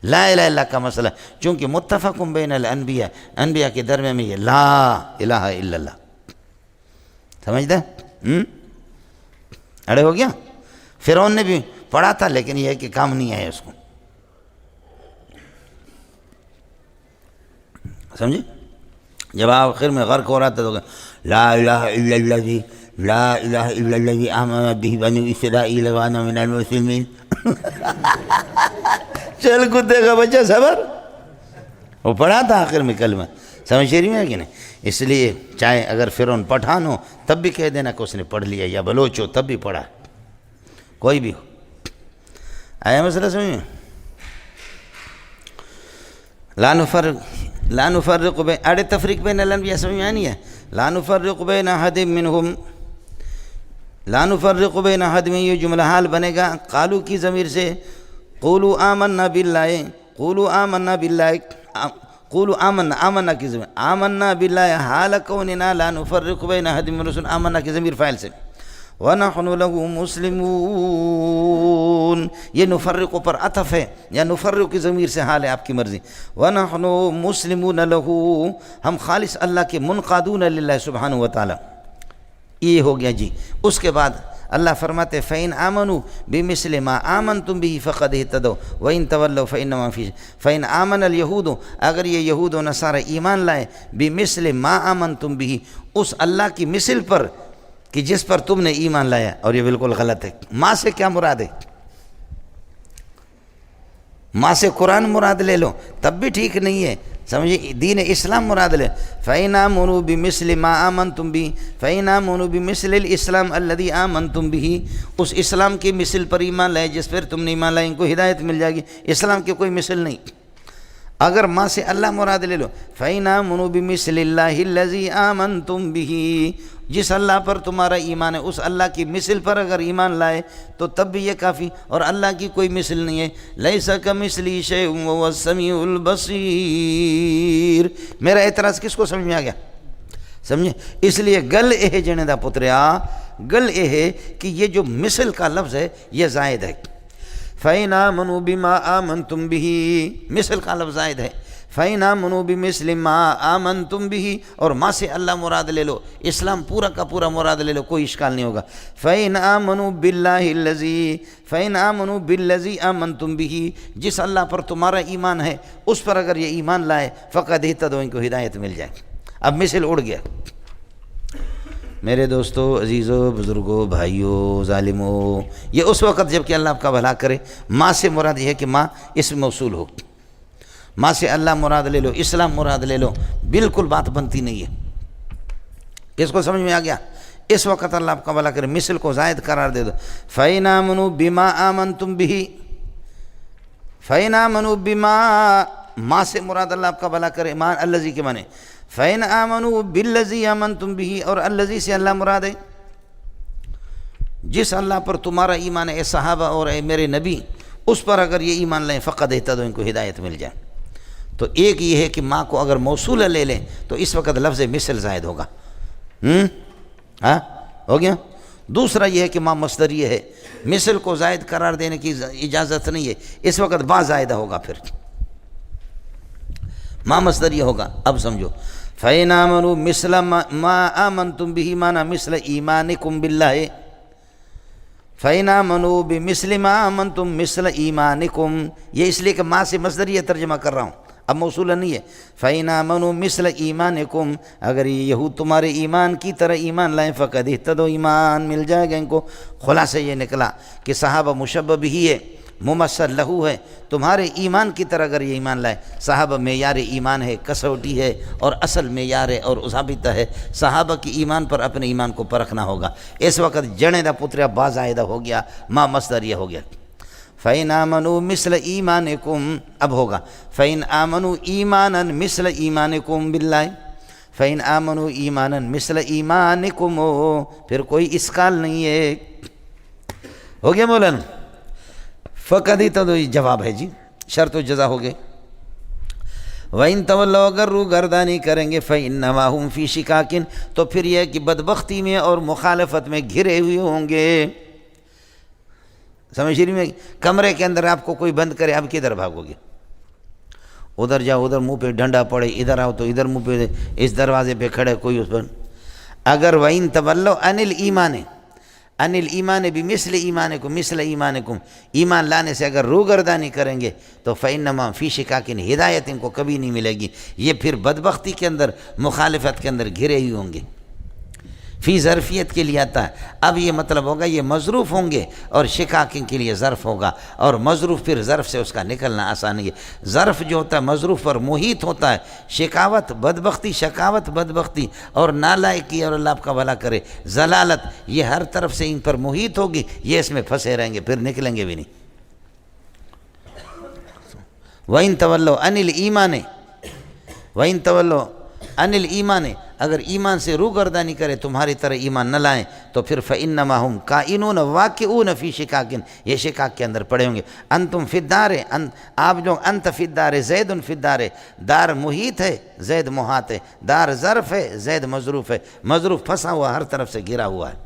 لا الہ الا کا مسئلہ، چونکہ متفق بین الانبیاء، انبیاء کے درمیان میں یہ لا الہ الا اللہ، سمجھتے اڑے ہو گیا. فرعون نے بھی پڑھا تھا لیکن یہ ہے کہ کام نہیں آیا اس کو، سمجھے. جب آخر میں غرق ہو رہا تھا تو لا الہ الا الذی لا الہ الا الذی آمنت بہ بنو اسرائیل وانا من المسلمین. چل کتے کا بچہ صبر، وہ پڑھا تھا آخر میں کلمہ، سمجھ شریف میں ہے کہ نہیں. اس لیے چاہے اگر فرعون پٹھان ہو تب بھی کہہ دینا کہ اس نے پڑھ لیا، یا بلوچ ہو تب بھی پڑھا، کوئی بھی ہو. آیا مسئلہ سمجھ میں. لا نفرق بین اڑے تفریق بین الانبیاء سمجھ میں آنی ہے. لا نفرق بین احد منہم، لا نفرق بین احد میں یہ جملہ حال بنے گا قالو کی ضمیر سے. قولوا آمنا باللہ، قولوا آمنا باللہ، قولوا آمنا کی ضمیر، آمنا باللہ حال کوننا لا نفرق بین احد من رسول، آمنا کی ضمیر فاعل سے. وَنَحْنُ لَهُ مُسْلِمُونَ، یہ نفرق پر عطف ہے یا نفرق کی ضمیر سے حال ہے، آپ کی مرضی. وَنَحْنُ مُسْلِمُونَ لَهُ، ہم خالص اللہ کے منقادون للہ سبحانہ وتعالی. یہ ہو گیا جی. اس کے بعد اللہ فرماتے فَإِنْ آمَنُوا بِمِثْلِ مَا آمَنْتُمْ بِهِ فَقَدْ اهْتَدَوْا وَإِنْ تَوَلَّوْا فَإِنَّمَا فِي فَإِنْ آمَنَ الْيَهُودُ، اگر یہ یہود و نصارہ ایمان لائے بِمِثْلِ مَا آمَنْتُمْ بِهِ، اس اللہ کی مثل پر کہ جس پر تم نے ایمان لایا، اور یہ بالکل غلط ہے. ماں سے کیا مراد ہے؟ ماں سے قرآن مراد لے لو تب بھی ٹھیک نہیں ہے، سمجھے. دین اسلام مراد لے. فَإِنْ آمَنُوا بِمِثْلِ مَا آمَنْتُمْ بِهِ فَإِنْ آمَنُوا بِمِثْلِ الْإِسْلَامِ الَّذِي آمَنْتُمْ بِهِ، اس اسلام کی مثل پر ایمان لائے جس پر تم نے ایمان لائے، ان کو ہدایت مل جائے گی. اسلام کی کوئی مثل نہیں. اگر ماں سے اللہ مراد لے لو فَإِنْ آمَنُوا بِمِثْلِ اللَّهِ الَّذِي آمَنْتُمْ بِهِ، جس اللہ پر تمہارا ایمان ہے اس اللہ کی مثل پر اگر ایمان لائے تو تب بھی یہ کافی. اور اللہ کی کوئی مثل نہیں ہے. لَيْسَ كَمِثْلِهِ شَيْءٌ وَهُوَ السَّمِيعُ الْبَصِيرُ. میرا اعتراض کس کو سمجھ میں آ گیا؟ سمجھے. اس لیے گل اے جنے دا پتریا، گل اے ہے کہ یہ جو مثل کا لفظ ہے یہ زائد ہے. فَإِنْ آمَنُوا بِمَا آمَنْتُمْ بِهِ، مثل کا لفظ زائد ہے. فَإِنْ آمَنُوا بِمِثْلِ مَا آمَنْتُمْ بِهِ، اور ماں سے اللہ مراد لے لو، اسلام پورا کا پورا مراد لے لو، کوئی اشکال نہیں ہوگا. فَإِنْ آمَنُوا بِاللَّهِ الَّذِي فَإِنْ آمَنُوا بِالَّذِي آمَنْتُمْ بِهِ، جس اللہ پر تمہارا ایمان ہے اس پر اگر یہ ایمان لائے فقد اہتدوا، ان کو ہدایت مل جائے. اب مثل اڑ گیا. میرے دوستو، عزیزو، بزرگوں، بھائیوں، ظالموں، یہ اس وقت جب کہ اللہ آپ کا بھلا کرے. ماں سے مراد یہ ہے کہ ماں اسم موصول ہو. ماں سے اللہ مراد لے لو، اسلام مراد لے لو، بالکل بات بنتی نہیں ہے. کس کو سمجھ میں آ گیا؟ اس وقت اللہ آپ کا بھلا کرے مثل کو زائد قرار دے دو. فَإِنْ آمَنُوا بِمَا آمَنْتُمْ بِهِ، فَإِنْ آمَنُوا بِمَا، ماں سے مراد اللہ آپ کا بھلا کرے ماں الذی کے معنی. فَإِنْ آمَنُوا بِالَّذِي آمَنْتُمْ بِهِ، اور الذی سے اللہ مراد ہے جس اللہ پر تمہارا ایمان ہے، اے صحابہ اور اے میرے نبی، اس پر اگر یہ ایمان لیں فقد اہتدوا، ان کو ہدایت مل جائے. تو ایک یہ ہے کہ ماں کو اگر موصولہ لے لیں تو اس وقت لفظ مثل زائد ہوگا. ہاں ہو گیا. دوسرا یہ ہے کہ ماں مصدریہ ہے، مثل کو زائد قرار دینے کی اجازت نہیں ہے، اس وقت با زائدہ ہوگا، پھر ماں مصدریہ ہوگا. اب سمجھو. فَإِنْ آمَنُوا مِثْلَ مَا آمَنْتُمْ بِهِ، مانا مثل ایمانکم باللہ. فَإِنْ آمَنُوا بِمِثْلِ مَا آمَنْتُمْ مِثْلَ ایمانکم، یہ اس لیے کہ ماں سے مصدریہ ترجمہ کر رہا ہوں، اب موصولہ نہیں ہے. فَإِنْ آمَنُوا مِثْلَ ایمانکم، اگر یہ یہود تمہارے ایمان کی طرح ایمان لائیں فقد اہتدوا، ایمان مل جائے گا ان کو. خلاصہ یہ نکلا کہ صحابہ مشبہ بھی ہے، ممثل لہو ہے. تمہارے ایمان کی طرح اگر یہ ایمان لائے، صحابہ معیار ایمان ہے، کسوٹی ہے اور اصل معیار ہے اور ثابتہ ہے. صحابہ کی ایمان پر اپنے ایمان کو پرکھنا ہوگا. اس وقت جنے دا پتریا با زائدہ ہو گیا، ماں مصدریہ ہو گیا. فَإِنْ آمَنُوا مِثْلَ ایمانکم، اب ہوگا فَإِنْ آمَنُوا ایمانا مِثْلَ ایمانکم بِاللَّهِ، فَإِنْ آمَنُوا ایمانا مِثْلَ ایمانکم، پھر کوئی اشکال نہیں ہے. ہو گیا مولانا؟ فقد اہتدوا جواب ہے جی، شرط و جزا ہو گئے. وَإِن تَوَلَّوْا، اگر روگردانی کریں گے، فَإِنَّمَا هُمْ فِي شِقَاقٍ، تو پھر یہ کہ بدبختی میں اور مخالفت میں گھرے ہوئے ہوں گے. سمجھ رہی میں؟ کمرے کے اندر آپ کو کوئی بند کرے، آپ کدھر بھاگو گے؟ ادھر جاؤ ادھر منہ پہ ڈنڈا پڑے، ادھر آؤ تو ادھر منہ پہ، اس دروازے پہ کھڑے کوئی اس پر. اگر وَإِن تَوَلَّوْا عَنِ الْإِيمَانِ عَنِ الْإِيمَانِ بِمِثْلِ إِيمَانِكُمْ مثل ایمانکم، ایمان لانے سے اگر روگردانی کریں گے تو فَإِنَّمَا فِي شِقَاقٍ، ہدایت ان کو کبھی نہیں ملے گی، یہ پھر بدبختی کے اندر، مخالفت کے اندر گھرے ہی ہوں گے. فی ظرفیت کے لیے آتا ہے. اب یہ مطلب ہوگا یہ مظروف ہوں گے اور شقاقین کے لیے ظرف ہوگا، اور مظروف پھر ظرف سے اس کا نکلنا آسان ہے. ظرف جو ہوتا ہے مظروف پر محیط ہوتا ہے. شقاوت بدبختی، شقاوت بدبختی اور نالائکی اور اللہ آپ کا بھلا کرے ضلالت، یہ ہر طرف سے ان پر محیط ہوگی، یہ اس میں پھنسے رہیں گے، پھر نکلیں گے بھی نہیں. وَإِن تَوَلَّوْا عَنِ الْإِيمَانِ وَإِن تَوَلَّوْا عَنِ الْإِيمَانِ، اگر ایمان سے روگردانی کرے، تمہاری طرح ایمان نہ لائیں، تو پھر فَإِنَّمَا هُمْ كَائِنُونَ واقعون فی شقاق، یہ شقاق کے اندر پڑے ہوں گے. انتم فی الدار، آپ جو انت فی الدار زید فی الدار، دار محیط ہے، زید محاط ہے، دار ظرف ہے، زید مظروف ہے. مظروف پھنسا ہوا، ہر طرف سے گھرا ہوا ہے.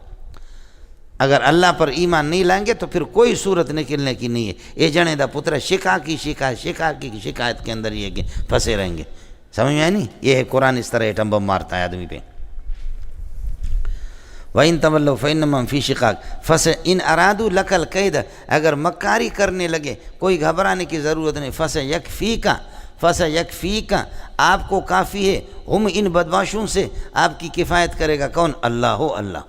اگر اللہ پر ایمان نہیں لائیں گے تو پھر کوئی صورت نکلنے کی نہیں ہے. یہ جنے دا پتر شقاقی کی شکایت کے اندر یہ کہ پھنسے رہیں گے. سمجھ میں آئی نہیں؟ یہ ہے قرآن اس طرح ایٹم بم مارتا ہے آدمی پہ. وَإِن تَوَلَّوْا فَإِنَّمَا فِي شِقَاقٍ فَإِنْ أَرَادُوا لَكَ الْكَيْدَ، اگر مکاری کرنے لگے، کوئی گھبرانے کی ضرورت نہیں. فَسَيَكْفِيكَ، آپ کو کافی ہے، ہم ان بدماشوں سے آپ کی کفایت کرے گا. کون؟ اللہ ہو، اللہ.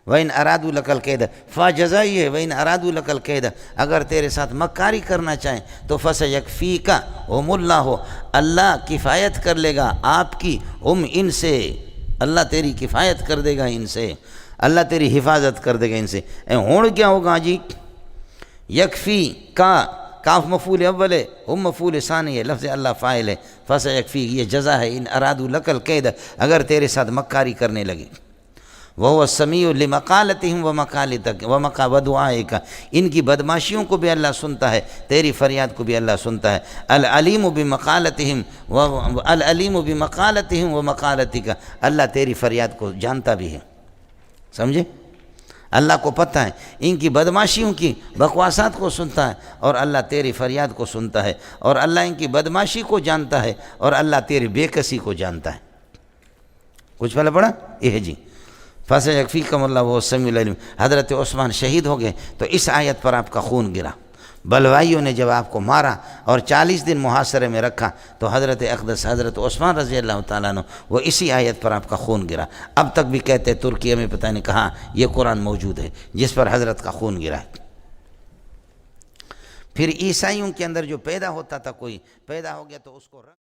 وَإِنْ أَرَادُوا لَكَ الْكَيْدَ، فَجَزَائِي ہے. وَإِنْ أَرَادُوا لَكَ الْكَيْدَ، اگر تیرے ساتھ مکاری کرنا چاہیں تو فَسَيَكْفِيكَ هُمُ اللَّهُ، اللہ کفایت کر لے گا آپ کی، ہم ان سے، اللہ تیری کفایت کر دے گا ان سے، اللہ تیری حفاظت کر دے گا ان سے. ہون کیا ہوگا جی؟ یکفی کا، کاف مفعول اول ہے، ہم مفعول ثانی ہے، لفظ اللہ فاعل ہے. فَسَيَكْفِيكَ یہ جزا ہے. ان أَرَادُوا لَكَ الْكَيْدَ، اگر تیرے ساتھ مکاری کرنے لگے. وَهُوَ السَّمِيعُ لِمَقَالَتِهِمْ وَمَقَالَتِكَ وَدُعَائِكَ، ان کی بدماشیوں کو بھی اللہ سنتا ہے، تیری فریاد کو بھی اللہ سنتا ہے. العلیم بمقالتہم ومقالتک، اللہ تیری فریاد کو جانتا بھی ہے. سمجھے؟ اللہ کو پتہ ہے، ان کی بدماشیوں کی بکواسات کو سنتا ہے، اور اللہ تیری فریاد کو سنتا ہے، اور اللہ ان کی بدماشی کو جانتا ہے، اور اللہ تیری بے کسی کو جانتا ہے. کچھ پہلے پڑھا یہ ہے جی. فَسَيَكْفِيكَهُمُ اللَّهُ وَهُوَ السَّمِيعُ الْعَلِيمُ. حضرت عثمان شہید ہو گئے تو اس آیت پر آپ کا خون گرا. بلوائیوں نے جب آپ کو مارا اور 40 دن محاصرے میں رکھا تو حضرت اقدس حضرت عثمان رضی اللہ تعالیٰ عنہ وہ اسی آیت پر آپ کا خون گرا. اب تک بھی کہتے ہیں ترکیہ میں پتہ نہیں کہاں یہ قرآن موجود ہے جس پر حضرت کا خون گرا. پھر عیسائیوں کے اندر جو پیدا ہوتا تھا، کوئی پیدا ہو گیا تو اس کو